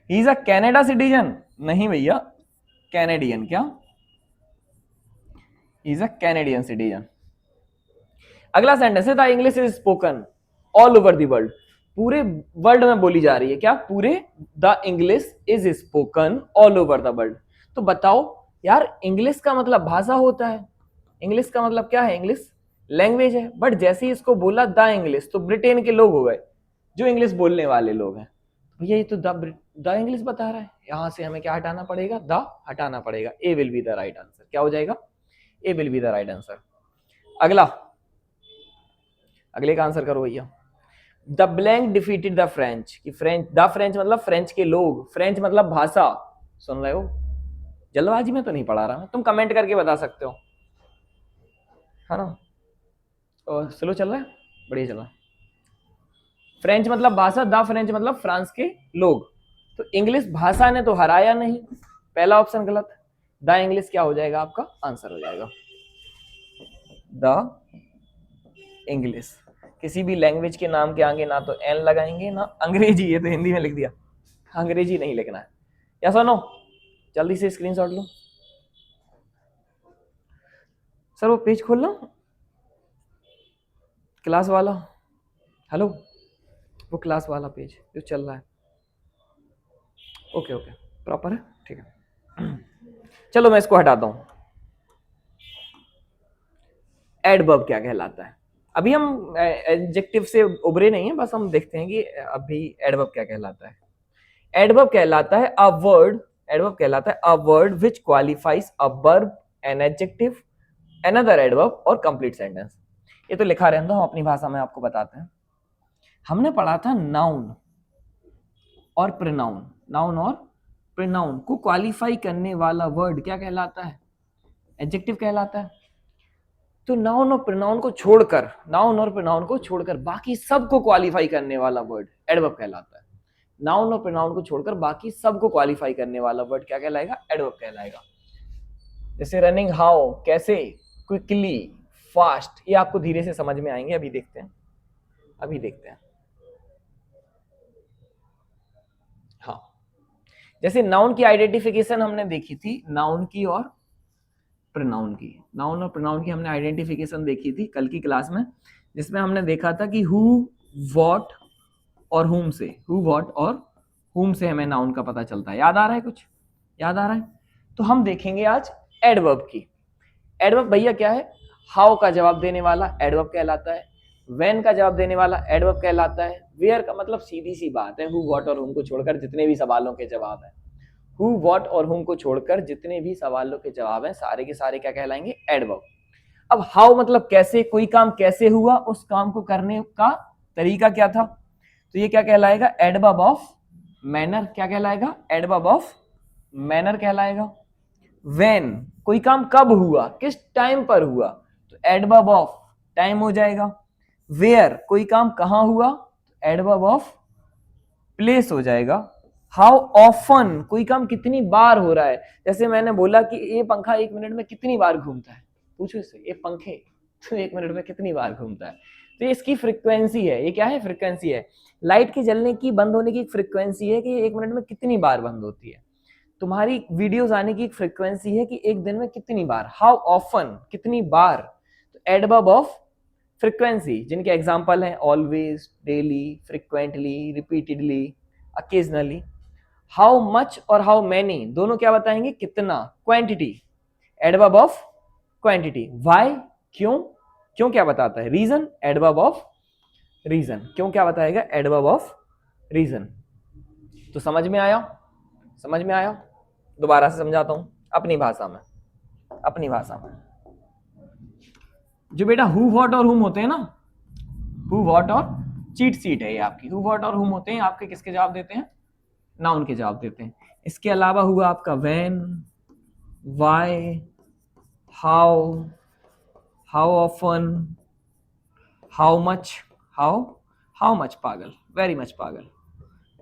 He is a Canada citizen. नहीं भैया, कैनेडियन। क्या? He is a Canadian citizen. अगला सेंटेंस है the English is spoken all over the world. पूरे वर्ल्ड में बोली जा रही है। क्या? पूरे the English is spoken all over the world. तो बताओ यार, इंग्लिश का मतलब भाषा होता है, इंग्लिश का मतलब क्या है? इंग्लिश लैंग्वेज है। बट जैसे ही इसको बोला द इंग्लिश, तो ब्रिटेन के लोग हो गए जो इंग्लिश बोलने वाले लोग हैं। भैया ये तो द इंग्लिश बता रहा है, यहां से हमें क्या हटाना पड़ेगा? द हटाना पड़ेगा। A will be the right answer. क्या हो जाएगा? A will be the right answer. अगला, अगले का आंसर करो भैया। The blank defeated the French. कि फ्रेंच, द फ्रेंच मतलब फ्रेंच के लोग, फ्रेंच मतलब भाषा। सुन रहे हो? जल्दबाजी में तो नहीं पढ़ा रहा मैं, तुम कमेंट करके बता सकते हो, है ना? और स्लो चल रहा है, बढ़िया चल रहा है। फ्रेंच मतलब भाषा, द फ्रेंच मतलब फ्रांस के लोग। तो इंग्लिश भाषा ने तो हराया नहीं, पहला ऑप्शन गलत। द इंग्लिश क्या हो जाएगा? आपका आंसर हो जाएगा द इंग्लिश। किसी भी लैंग्वेज के नाम के आगे ना तो एन लगाएंगे, ना अंग्रेजी, ये तो हिंदी में लिख दिया, अंग्रेजी नहीं लिखना है। या सुनो, जल्दी से स्क्रीनशॉट लो। सर वो पेज खोल लो, क्लास वाला। हेलो, वो क्लास वाला पेज जो चल रहा है। ओके ओके, प्रॉपर है, ठीक है। चलो मैं इसको हटाता हूं। एडवर्ब क्या कहलाता है? अभी हम एडजेक्टिव से उभरे नहीं है, बस हम देखते हैं कि अभी एडवर्ब क्या कहलाता है। एडवर्ब कहलाता है अ वर्ड, एडवर्ब कहलाता है a word which qualifies a verb, an adjective, another adverb और कंप्लीट सेंटेंस। ये तो लिखा रहता, हम अपनी भाषा में आपको बताते हैं। हमने पढ़ा था नाउन और प्रोनाउन, नाउन और प्रोनाउन को क्वालिफाई करने वाला वर्ड क्या कहलाता है? एडजेक्टिव कहलाता है। तो नाउन और प्रोनाउन को छोड़कर, नाउन और प्रोनाउन को छोड़कर बाकी सबको क्वालिफाई करने वाला वर्ड एडवर्ब कहलाता है। नाउन और प्रोनाउन को छोड़कर बाकी सबको क्वालिफाई करने वाला वर्ड क्या कहलाएगा? एडवर्ब कहलाएगा। जैसे रनिंग हाउ, कैसे, क्विकली, फास्ट, ये आपको धीरे से समझ में आएंगे, अभी देखते हैं, अभी देखते हैं। हाँ, जैसे नाउन की आइडेंटिफिकेशन हमने देखी थी, नाउन की और प्रोनाउन की, नाउन और प्रोनाउन की हमने आइडेंटिफिकेशन देखी थी कल की क्लास में, जिसमें हमने देखा था कि हु, व्हाट और हुम से, हु, व्हाट और हुम से हमें नाउन का पता चलता है। याद आ रहा है? कुछ याद आ रहा है? तो हम देखेंगे आज एडवर्ब की। एडवर्ब भैया क्या है? हाउ का जवाब देने वाला एडवर्ब कहलाता है, व्हेन का जवाब देने वाला एडवर्ब कहलाता है, वेयर का मतलब सीधी सी बात है, हु, व्हाट और हुम को छोड़कर जितने भी सवालों के जवाब हैं, हु, व्हाट और हुम को छोड़कर जितने भी सवालों के जवाब हैं सारे के सारे क्या कहलाएंगे? एडवर्ब। अब हाउ मतलब कैसे, कोई काम कैसे हुआ, उस काम को करने का तरीका क्या था, तो ये क्या कहलाएगा? Adverb of manner. क्या कहलाएगा? एडवर्ब ऑफ मैनर कहलाएगा। व्हेन, कोई काम कब हुआ, किस टाइम पर हुआ, तो एडवर्ब ऑफ टाइम हो जाएगा। वेयर, कोई काम कहां हुआ, तो एडवर्ब ऑफ प्लेस हो जाएगा। हाउ ऑफन, कोई काम कितनी बार हो रहा है, जैसे मैंने बोला कि ये पंखा 1 मिनट में कितनी बार घूमता है, पूछो इससे, ये पंखे तो 1 मिनट में कितनी बार घूमता है, तो इसकी फ्रीक्वेंसी है, ये क्या है? फ्रीक्वेंसी है। लाइट की जलने की, बंद होने की एक फ्रीक्वेंसी है कि 1 मिनट में कितनी बार बंद होती है। तुम्हारी वीडियोस आने की एक फ्रीक्वेंसी है कि एक दिन में कितनी बार। हाउ ऑफन, कितनी बार, तो एडवर्ब ऑफ फ्रीक्वेंसी, जिनके एग्जांपल हैं always, daily, frequently, repeatedly, occasionally. How much और हाउ मैनी दोनों क्या बताएंगे? कितना, quantity, adverb of quantity. Why, क्यों, क्यों क्या बताता है? रीजन, एडवर्ब ऑफ रीजन, क्यों क्या बताएगा? Adverb of reason. तो समझ में आया? समझ में आया? दोबारा से समझाता हूं अपनी भाषा में, अपनी भाषा में। जो बेटा हु, व्हाट और हुम होते हैं ना, हु, व्हाट और चीट सीट है ये आपकी, हु, व्हाट और हुम होते हैं आपके, किसके जवाब देते हैं? नाउन के जवाब देते हैं। इसके अलावा हुआ आपका when, why, how, how often, how much, how much पागल, वेरी मच पागल,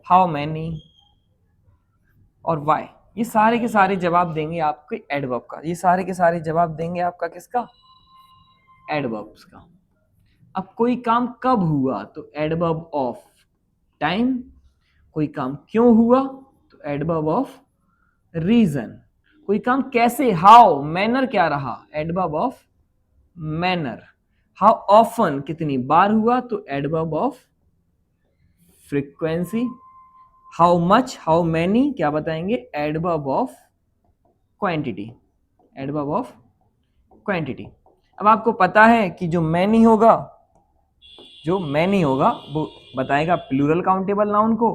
हाउ मैनी और व्हाई, ये सारे के सारे जवाब देंगे आपके एडवर्ब का, ये सारे के सारे जवाब देंगे आपका किसका? एडवर्ब्स का। अब कोई काम कब हुआ, तो एडवर्ब ऑफ टाइम। कोई काम क्यों हुआ, तो एडवर्ब ऑफ रीजन। कोई काम कैसे, हाउ, मैनर क्या रहा, adverb of manner. How often, कितनी बार हुआ, तो adverb of frequency. How much, how many क्या बताएंगे? Adverb of quantity, adverb of quantity. अब आपको पता है कि जो मैनी होगा, जो मैनी होगा वो बताएगा प्लूरल काउंटेबल नाउन को,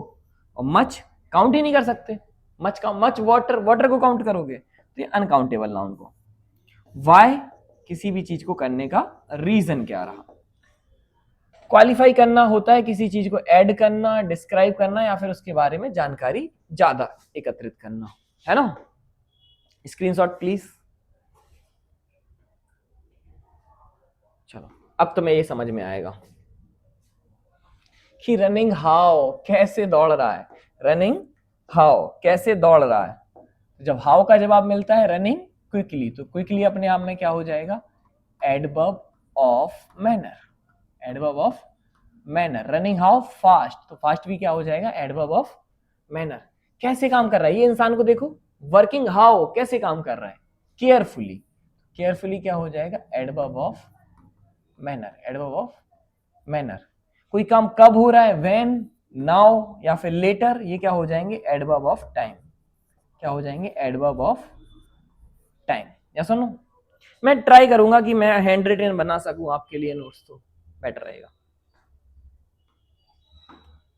और मच काउंट ही नहीं कर सकते, मच का मच, वाटर, वाटर को काउंट करोगे तो ये अनकाउंटेबल नाउन को। वाई, किसी भी चीज को करने का रीजन क्या रहा। क्वालिफाई करना होता है किसी चीज को ऐड करना, डिस्क्राइब करना, या फिर उसके बारे में जानकारी ज्यादा एकत्रित करना, है ना? Screenshot please. चलो अब तुम्हें ये समझ में आएगा कि रनिंग हाउ कैसे दौड़ रहा है, रनिंग हाउ कैसे दौड़ रहा है। जब हाउ का जवाब मिलता है रनिंग क्विकली, तो क्विकली अपने आप में क्या हो जाएगा? Adverb of manner, adverb of manner. Running how fast, तो फास्ट भी क्या हो जाएगा? Adverb of manner. कैसे काम कर रहा है ये इंसान को देखो, वर्किंग हाउ कैसे काम कर रहा है? केयरफुली, केयरफुली क्या हो जाएगा? Adverb of manner, adverb of manner. कोई काम कब हो रहा है? व्हेन, नाउ या फिर लेटर, ये क्या हो जाएंगे? एडवर्ब ऑफ टाइम, क्या हो जाएंगे? Adverb of time. या सुनो, मैं ट्राई करूंगा कि मैं हैंड रिटन बना सकूं आपके लिए नोट्स, तो बेटर रहेगा।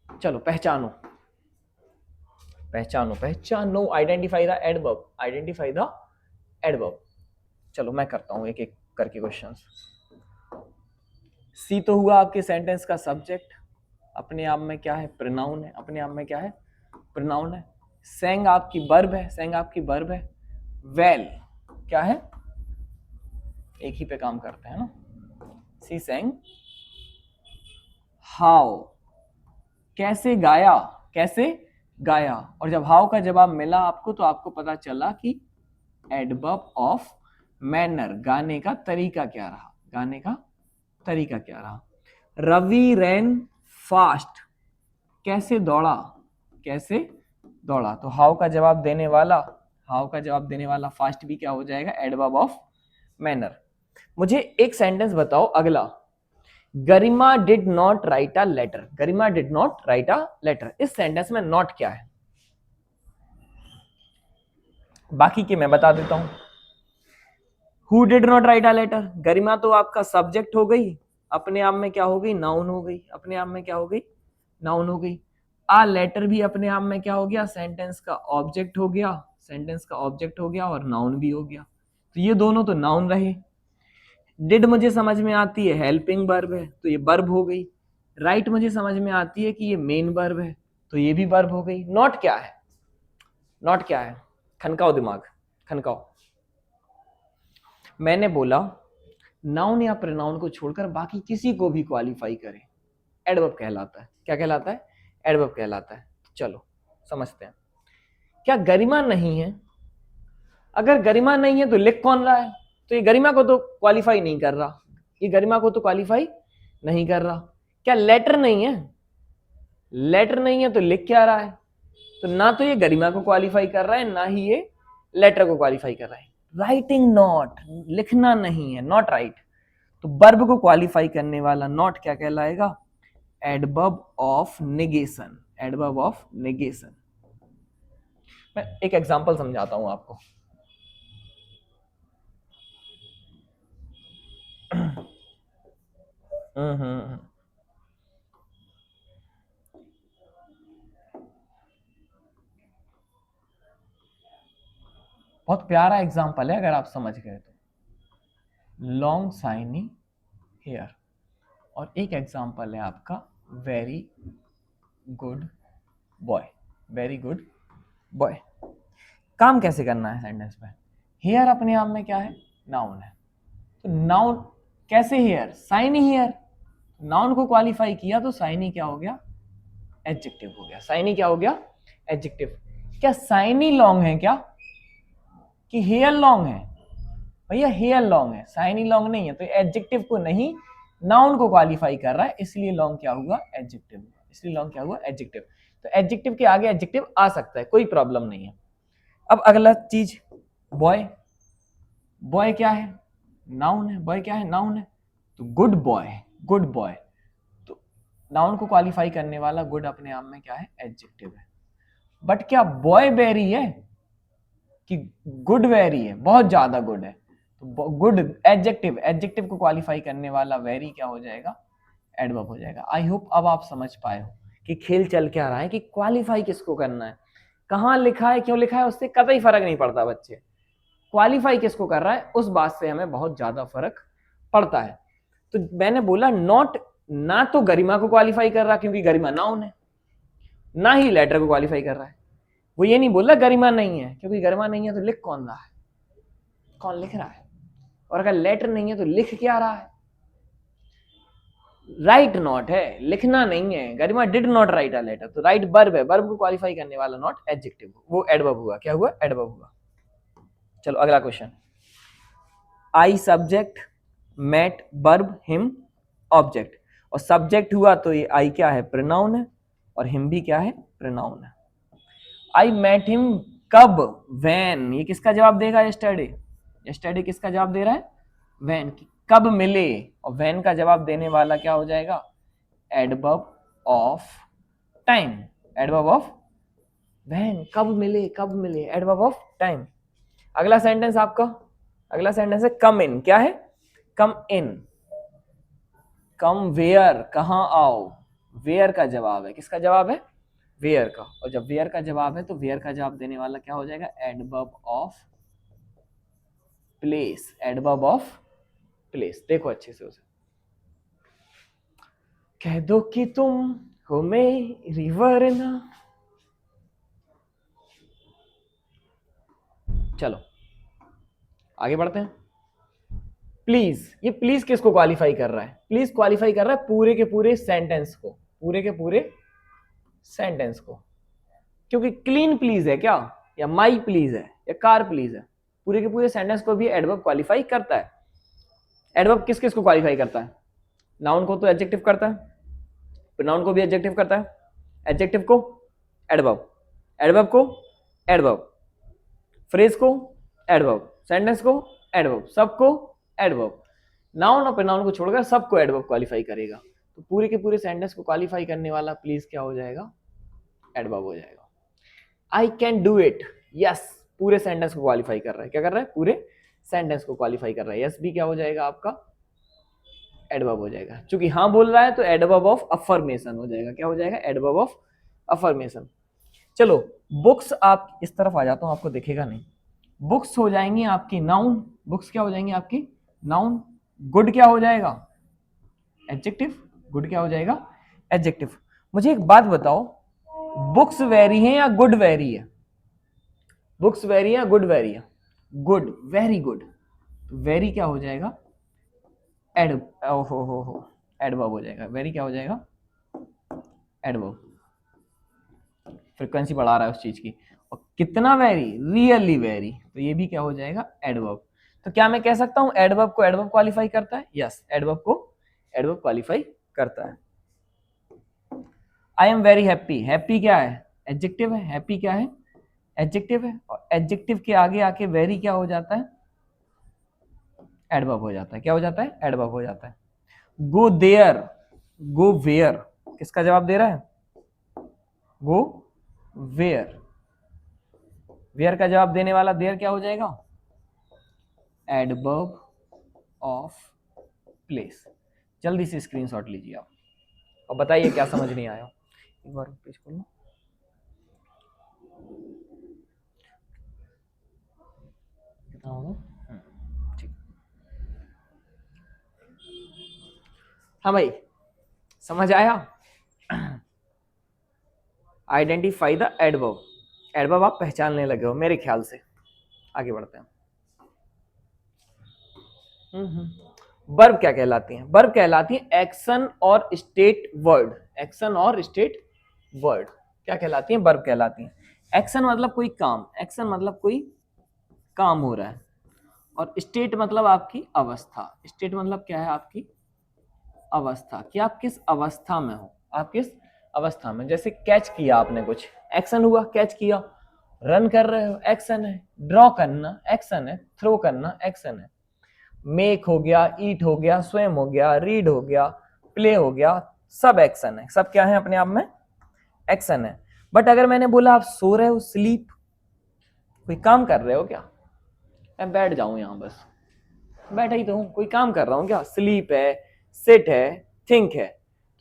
चलो पहचानो, पहचानो, पहचानो, identify the adverb, identify the adverb. चलो मैं करता हूं एक एक करके क्वेश्चंस। सी तो हुआ आपके सेंटेंस का सब्जेक्ट, अपने आप में क्या है? प्रोनाउन है, अपने आप में क्या है? प्रोनाउन है। सेंग आपकी वर्ब है, सेंग आपकी वर्ब है। वेल क्या है, एक ही पे काम करते हैं ना। सी सेंग हाउ, कैसे गाया, कैसे गाया। और जब हाउ का जवाब मिला आपको तो आपको पता चला कि एडवर्ब ऑफ मैनर, गाने का तरीका क्या रहा, गाने का तरीका क्या रहा। रवि रैन फास्ट, कैसे दौड़ा, कैसे दौड़ा। तो हाउ का जवाब देने वाला, हाउ का जवाब देने वाला फास्ट भी क्या हो जाएगा, एडवर्ब ऑफ मैनर। मुझे एक सेंटेंस बताओ अगला, Garima did not write a letter, Garima did not write a letter. इस सेंटेंस में नॉट क्या है, बाकी के मैं बता देता हूं। Who did not write a letter, Garima तो आपका सब्जेक्ट हो गई, अपने आप में क्या हो गई, नाउन हो गई, अपने आप में क्या हो गई, नाउन हो गई। आ लेटर भी अपने आप में क्या हो गया, सेंटेंस का ऑब्जेक्ट हो गया, सेंटेंस का ऑब्जेक्ट हो गया और नाउन भी हो गया। तो ये दोनों तो नाउन रहे। डिड मुझे समझ में आती है हेल्पिंग वर्ब है, तो ये वर्ब हो गई। राइट मुझे समझ में आती है कि ये मेन वर्ब है, तो ये भी वर्ब हो गई। नॉट क्या है, नॉट क्या है, खनकाओ दिमाग, खनकाओ। मैंने बोला नाउन या प्रोनाउन को छोड़कर बाकी किसी को भी क्वालिफाई करे, एडवर्ब कहलाता है। क्या कहलाता है, एडवर्ब कहलाता है। चलो समझते हैं। क्या गरिमा नहीं है, अगर गरिमा नहीं है तो लिख कौन रहा है, तो ये गरिमा को तो क्वालिफाई नहीं कर रहा, ये गरिमा को तो क्वालिफाई नहीं कर रहा। क्या लेटर नहीं है, लेटर नहीं है तो लिख क्या रहा है, तो ना तो ये गरिमा को क्वालिफाई कर रहा है ना ही ये लेटर को क्वालिफाई कर रहा है। राइटिंग नॉट, लिखना नहीं है, नॉट राइट। तो वर्ब को क्वालिफाई करने वाला नॉट क्या कहलाएगा, adverb of negation, adverb of negation. मैं एक एग्जांपल समझाता हूं आपको। बहुत प्यारा एग्जांपल है अगर आप समझ गए तो। लॉन्ग शाइनी हेयर, और एक एग्जांपल है आपका very good boy, very good boy. काम कैसे करना है सेंटेंस में, हेयर अपने आप में क्या है, नाउन है। तो नाउन कैसे हेयर, शाइनी हेयर, नाउन को क्वालिफाई किया तो शाइनी क्या हो गया, एडजेक्टिव हो गया। शाइनी क्या हो गया, एडजेक्टिव। क्या शाइनी लॉन्ग है क्या, कि हेयर लॉन्ग है, भैया हेयर लॉन्ग है, शाइनी लॉन्ग नहीं है। तो एडजेक्टिव को नहीं नाउन को क्वालिफाई कर रहा है, इसलिए लॉन्ग क्या हुआ, एडजेक्टिव हुआ, इसलिए लॉन्ग क्या हुआ, एडजेक्टिव। तो एडजेक्टिव के आगे एडजेक्टिव आ सकता है, कोई प्रॉब्लम नहीं है। अब अगला चीज, बॉय, बॉय क्या है, नाउन है, बॉय क्या है, नाउन है। तो गुड बॉय, गुड बॉय, तो नाउन को क्वालिफाई करने वाला गुड अपने आप में क्या है, एडजेक्टिव है। बट क्या बॉय वेरी है, कि गुड वेरी है, बहुत ज्यादा गुड है। तो गुड एडजेक्टिव, एडजेक्टिव को क्वालिफाई करने वाला वेरी क्या हो जाएगा, एडवर्ब हो जाएगा। आई होप अब आप समझ पाए हो कि खेल चल क्या रहा है, कि क्वालिफाई किसको करना है, कहां लिखा है, क्यों लिखा है, उससे कतई फर्क नहीं पड़ता बच्चे। क्वालिफाई किसको कर रहा है, उस बात से हमें बहुत ज्यादा फर्क पड़ता है। तो मैंने बोला नॉट ना तो गरिमा को क्वालिफाई कर रहा क्योंकि गरिमा नाउन है, ना ही लेटर को क्वालिफाई कर रहा है। वो ये नहीं बोल रहा गरिमा नहीं है, क्योंकि गरिमा नहीं है तो लिख कौन रहा है, कौन लिख रहा है। और अगर लेटर नहीं है तो लिख क्या रहा है, राइट नॉट है, लिखना नहीं है। Garima did not write a letter, तो राइट वर्ब है, वर्ब को क्वालिफाई करने वाला नॉट एडजेक्टिव, वो एडवर्ब हुआ। क्या हुआ, एडवर्ब हुआ। चलो अगला question. I subject, met verb, him object. और सब्जेक्ट हुआ तो ये आई क्या है, प्रोनाउन है, और हिम भी क्या है, प्रोनाउन है। आई मेट हिम कब, व्हेन, ये किसका जवाब देगा, यस्टरडे, यस्टरडे किसका जवाब दे रहा है, व्हेन, कब मिले। और व्हेन का जवाब देने वाला क्या हो जाएगा, adverb of time, adverb of when, कब मिले, कब मिले, एडवर्ब ऑफ टाइम। अगला सेंटेंस आपका, अगला सेंटेंस है कम इन, क्या है, कम इन। कम वेयर, कहां आओ, वेयर का जवाब है, किसका जवाब है, वेयर का। और जब वेयर का जवाब है तो वेयर का जवाब देने वाला क्या हो जाएगा, adverb of place, adverb of place. देखो अच्छे से उसे, कह दो कि तुम हो मेरी वरना, चलो आगे बढ़ते हैं। प्लीज, ये प्लीज किसको क्वालिफाई कर रहा है? प्लीज क्वालिफाई कर रहा है पूरे के पूरे सेंटेंस को, पूरे के पूरे सेंटेंस को। क्योंकि क्लीन प्लीज है क्या, या माई प्लीज है, या कार प्लीज है, पूरे के पूरे सेंटेंस को भी एडवर्ब क्वालिफाई करता है। एडवर्ब किस किस को क्वालिफाई करता है? नाउन को तो एडजेक्टिव करता है, प्रोनाउन को भी एडजेक्टिव करता है, एडजेक्टिव को एडवर्ब, एडवर्ब को एडवर्ब, फ्रेज को एडवर्ब, सेंटेंस को एडवर्ब, सबको एडवर्ब। नाउन और प्रोनाउन को छोड़कर सबको एडवर्ब क्वालिफाई करेगा। तो पूरे के पूरे सेंटेंस को क्वालिफाई करने वाला प्लीज क्या हो जाएगा? एडवर्ब हो जाएगा। I can do it, yes पूरे सेंटेंस को क्वालिफाई कर रहा है। क्या कर रहा है? पूरे सेंटेंस को क्वालिफाई कर रहा है। यस भी क्या हो जाएगा आपका? एडवर्ब हो जाएगा। क्योंकि हाँ बोल रहा है तो एडवर्ब ऑफ अफर्मेशन हो जाएगा। क्या हो जाएगा? Adverb of affirmation. चलो बुक्स, आप इस तरफ आ जाता हूं, आपको दिखेगा नहीं। बुक्स हो जाएंगी आपकी नाउन, बुक्स क्या हो जाएंगी आपकी? नाउन। गुड क्या हो जाएगा? एडजेक्टिव। गुड क्या हो जाएगा? एडजेक्टिव। मुझे एक बात बताओ, बुक्स वेरी है या गुड वेरी है? बुक्स वेरी है या गुड वेरी है? Good, very good. वेरी क्या हो जाएगा? एडवर्ब हो जाएगा। वेरी क्या हो जाएगा? एडवर्ब। फ्रीक्वेंसी बढ़ा रहा है उस चीज की। और कितना वेरी? रियली वेरी, तो ये भी क्या हो जाएगा? एडवर्ब। तो क्या मैं कह सकता हूं एडवर्ब को एडवर्ब क्वालिफाई करता है? यस, एडवर्ब को एडवर्ब क्वालिफाई करता है। I am very happy, happy क्या है? एडजेक्टिव है। हैप्पी क्या है? एडजेक्टिव है। और एडजेक्टिव के आगे आके वेरी क्या हो जाता है? एडवर्ब हो जाता है। क्या हो जाता है? एडवर्ब हो जाता है। गो देयर, गो वेयर, किसका जवाब दे रहा है? Go where. वेयर का जवाब देने वाला देयर क्या हो जाएगा? Adverb of place. जल्दी से स्क्रीनशॉट लीजिए आप और बताइए क्या समझ नहीं आया। एक बार पेज खोलो। कितना होगा? ठीक। हाँ भाई, समझ आया? Identify the adverb. एडवर्ब आप पहचानने लगे हो मेरे ख्याल से। आगे बढ़ते हैं। वर्ब क्या कहलाती हैं? वर्ब कहलाती है एक्शन और स्टेट वर्ड। एक्शन और स्टेट वर्ड क्या कहलाती हैं? वर्ब कहलाती हैं। एक्शन मतलब कोई काम, एक्शन मतलब कोई काम हो रहा है। और स्टेट मतलब आपकी अवस्था। स्टेट मतलब क्या है? आपकी अवस्था, कि आप किस अवस्था में हो, आप किस अवस्था में। जैसे कैच किया आपने, कुछ एक्शन हुआ, कैच किया। रन कर रहे हो, एक्शन है। ड्रॉ करना एक्शन है। थ्रो करना एक्शन है। मेक हो गया, ईट हो गया, स्विम हो गया, रीड हो गया, प्ले हो गया, सब एक्शन है। सब क्या है? अपने आप में एक्शन है। बट अगर मैंने बोला आप सो रहे हो, स्लीप, कोई काम कर रहे हो क्या? मैं बैठ जाऊं यहां बस, बैठा ही तो हूं, कोई काम कर रहा हूं क्या? स्लीप है, सिट है, थिंक है।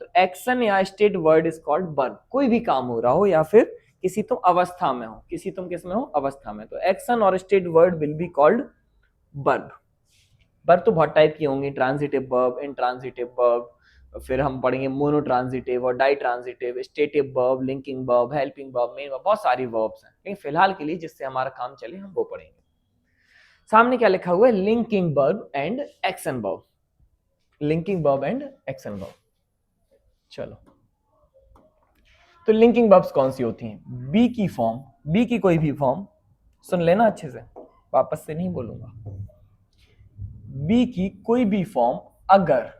तो एक्शन या state word is called verb. कोई भी काम हो रहा हो या फिर किसी तुम अवस्था में हो, किसी तुम किस में हो? अवस्था में। तो एक्शन और state word will be called verb. Verb तो बहुत टाइप की होंगी, ट्रांजिटिव वर्ब, इंट्रांजिटिव वर्ब, फिर हम पढ़ेंगे मोनो ट्रांजिटिव और ditransitive, stative verb, linking verb, helping verb, main verb, बहुत सारी वर्ब्स हैं। लेकिन फिलहाल के लिए जिससे हमारा काम चले हम वो पढ़ेंगे। सामने क्या लिखा हुआ है? Linking verb and action verb. Linking verb and action verb. चलो, तो लिंकिंग वर्ब्स कौन सी होती हैं? बी की फॉर्म, बी की कोई भी फॉर्म, सुन लेना अच्छे से, वापस से नहीं बोलूंगा। बी की कोई भी फॉर्म अगर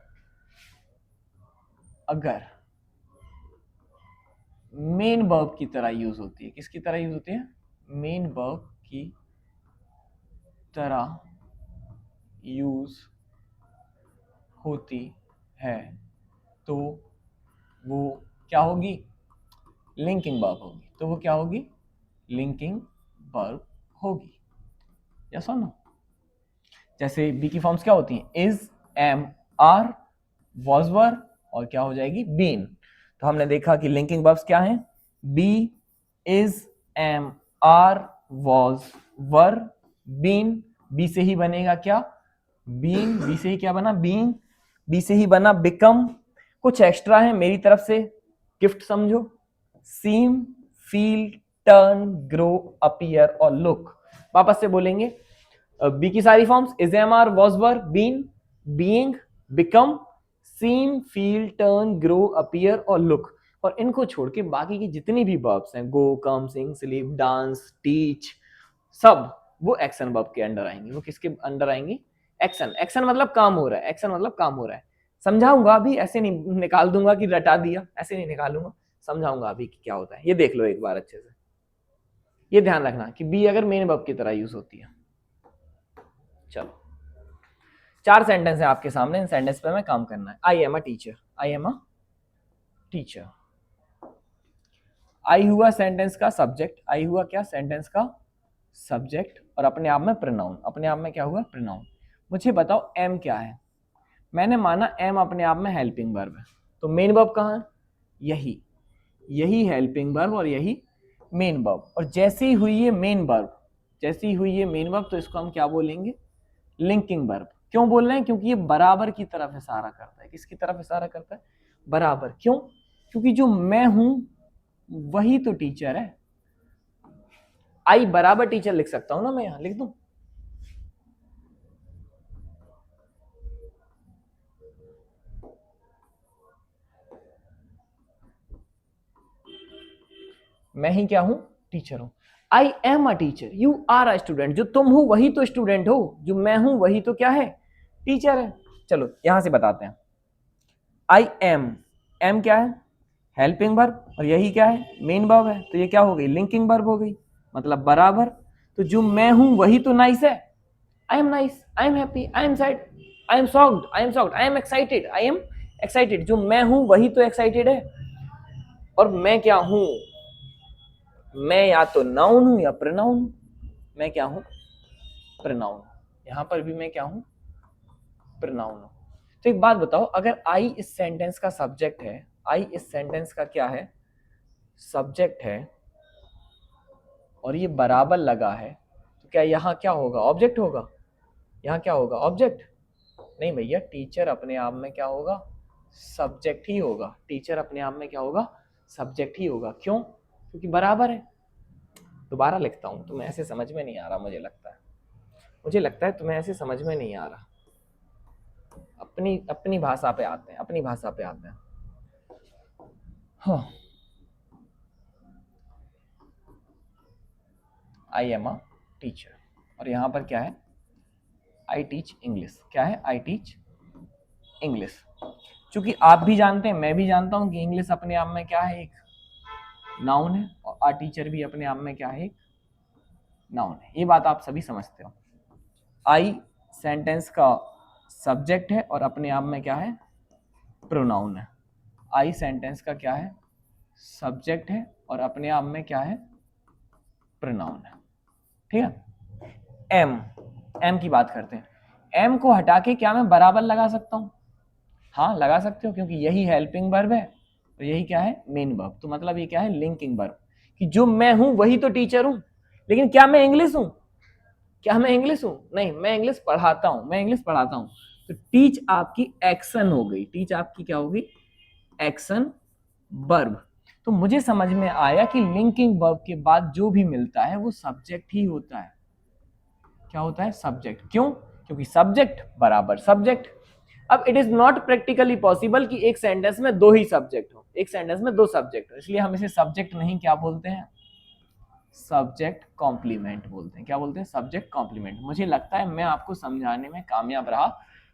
मेन वर्ब की तरह यूज होती है। किसकी तरह यूज होती है? मेन वर्ब की तरह यूज होती है तो वो क्या होगी? लिंकिंग वर्ब होगी। तो वो क्या होगी? लिंकिंग वर्ब होगी। यस और नो? जैसे बी की फॉर्म्स क्या होती हैं? इज, एम, आर, वॉज, वर, और क्या हो जाएगी? बीन। तो हमने देखा कि लिंकिंग वर्ब्स क्या हैं? Be, is, am, are, was, were, been. Be से ही बनेगा क्या? बीन। बी से ही क्या बना? बीन। बी से ही बना बिकम। कुछ एक्स्ट्रा है मेरी तरफ से, गिफ्ट समझो। Seem, feel, turn, grow, appear और लुक। वापस से बोलेंगे, बी की सारी forms is, am, are, was, were, been, being, become, seem, feel, turn, grow, appear और लुक। और इनको छोड़ के बाकी की जितनी भी वर्ब्स हैं, गो, कम, सिंग, स्लीप, डांस, टीच, सब वो एक्शन वर्ब के अंडर आएंगे। वो किसके अंडर आएंगी? एक्शन। एक्शन मतलब काम हो रहा है, एक्शन मतलब काम हो रहा है। समझाऊंगा अभी, ऐसे नहीं निकाल दूंगा कि रटा दिया, ऐसे नहीं निकालूंगा, समझाऊंगा अभी कि क्या होता है। ये देख लो एक बार अच्छे से, ये ध्यान रखना कि बी अगर मेन वर्ब की तरह यूज होती है। चलो 4 सेंटेंस है आपके सामने, इन सेंटेंस पे हमें काम करना है। I am a teacher, I am a teacher. I हुआ सेंटेंस का सब्जेक्ट, आई हुआ क्या? सेंटेंस का सब्जेक्ट, और अपने आप में प्रोनाउन। अपने आप में क्या हुआ? प्रोनाउन। मुझे बताओ एम क्या है? मैंने माना एम अपने आप में हेल्पिंग वर्ब है, तो मेन वर्ब कहाँ है? यही, यही हेल्पिंग वर्ब और यही मेन वर्ब। और जैसे ही हुई ये मेन वर्ब, जैसे ही हुई ये मेन वर्ब, तो इसको हम क्या बोलेंगे? Linking verb. क्यों बोल रहे हैं? क्योंकि ये बराबर की तरफ इशारा करता है। किसकी तरफ इशारा करता है? बराबर। क्यों? क्योंकि जो मैं हूं वही तो टीचर है। आई बराबर टीचर लिख सकता हूं ना मैं, यहां लिख दूं। मैं ही क्या हूं? टीचर हूं। I am a teacher, you are a student. जो तुम हो वही तो स्टूडेंट हो, जो मैं हूं वही तो क्या है? टीचर है। चलो यहां से बताते हैं। आई एम, एम क्या है? हेल्पिंग वर्ब, और यही क्या है? मेन वर्ब है। तो ये क्या हो गई? लिंकिंग वर्ब हो गई, मतलब बराबर। तो जो मैं हूं वही तो नाइस है। I M nice, I am happy, I am sad, I am shocked, I am shocked, I am excited, I am excited. जो मैं हूं वही तो एक्साइटेड है। और मैं क्या हूं? मैं या तो नाउन हूं या प्रोनाउन हूं। मैं क्या हूं? प्रोनाउन। यहां पर भी मैं क्या हूं? प्रोनाउन हूं। तो एक बात बताओ, अगर आई इस सेंटेंस का सब्जेक्ट है, आई इस सेंटेंस का क्या है? सब्जेक्ट है, और ये बराबर लगा है, तो क्या यहाँ क्या होगा? ऑब्जेक्ट होगा। यहाँ क्या होगा? ऑब्जेक्ट नहीं भैया, टीचर अपने आप में क्या होगा? सब्जेक्ट ही होगा। टीचर अपने आप में क्या होगा? सब्जेक्ट ही होगा। क्यों? क्योंकि बराबर है। दोबारा लिखता हूं, तुम्हें ऐसे समझ में नहीं आ रहा, मुझे लगता है, मुझे लगता है तुम्हें ऐसे समझ में नहीं आ रहा। अपनी अपनी भाषा पे आते हैं, अपनी भाषा पे आते हैं। हाँ, आई एम अ टीचर, और यहाँ पर क्या है? I teach English. क्या है? I teach English. क्योंकि आप भी जानते हैं, मैं भी जानता हूं कि इंग्लिश अपने आप में क्या है? एक नाउन है, और आ टीचर भी अपने आप में क्या है? एक नाउन है। ये बात आप सभी समझते हो। आई सेंटेंस का सब्जेक्ट है और अपने आप में क्या है? प्रोनाउन है। आई सेंटेंस का क्या है? सब्जेक्ट है और अपने आप में क्या है? प्रोनाउन है। ठीक है। एम, एम की बात करते हैं। एम को हटा के क्या मैं बराबर लगा सकता हूं? हाँ लगा सकते हो, क्योंकि यही हेल्पिंग वर्ब है और यही क्या है? Main verb. तो मतलब ये क्या है? Linking verb. कि जो मैं हूं वही तो टीचर हूं। लेकिन क्या मैं इंग्लिश हूं? क्या मैं इंग्लिश हूं? नहीं, मैं इंग्लिश पढ़ाता हूं, मैं इंग्लिश पढ़ाता हूं। तो टीच आपकी एक्शन हो गई। टीच आपकी क्या होगी? Action verb. तो मुझे समझ में आया कि लिंकिंग वर्ब के बाद जो भी मिलता है वो सब्जेक्ट ही होता है। क्या होता है? सब्जेक्ट। क्यों? क्योंकि सब्जेक्ट बराबर सब्जेक्ट। अब it is not practically possible कि एक सेंटेंस में दो ही सब्जेक्ट हो, एक सेंटेंस में दो सब्जेक्ट हो, इसलिए हम इसे सब्जेक्ट नहीं क्या बोलते हैं? सब्जेक्ट कॉम्प्लीमेंट बोलते हैं। क्या बोलते हैं? Subject complement. मुझे लगता है मैं आपको समझाने में कामयाब रहा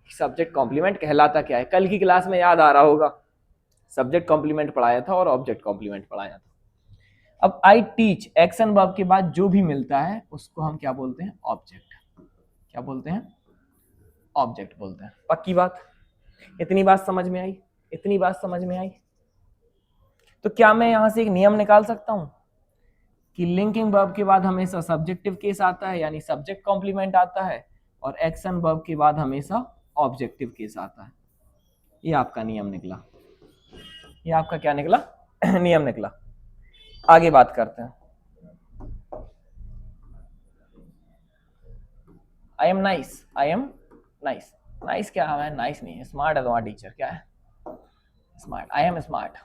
कि सब्जेक्ट कॉम्प्लीमेंट कहलाता क्या है। कल की क्लास में याद आ रहा होगा, सब्जेक्ट कॉम्प्लीमेंट पढ़ाया था और ऑब्जेक्ट कॉम्प्लीमेंट पढ़ाया था। अब आई टीच एक्शन वर्ब के बाद जो भी मिलता है उसको हम क्या बोलते हैं? ऑब्जेक्ट। क्या बोलते हैं? ऑब्जेक्ट बोलते हैं। पक्की बात? इतनी बात समझ में आई? इतनी बात समझ में आई? तो क्या मैं यहां से एक नियम निकाल सकता हूं कि लिंकिंग वर्ब के बाद हमेशा सब्जेक्टिव केस आता है, यानी सब्जेक्ट कॉम्प्लीमेंट आता है, और एक्शन वर्ब के बाद हमेशा ऑब्जेक्टिव केस आता है। ये आपका नियम निकला। ये आपका क्या निकला? नियम निकला। आगे बात करते हैं। I am nice, I am nice. Nice क्या है? नाइस नहीं है, स्मार्ट है तुम्हारा टीचर। क्या है? Smart. I am smart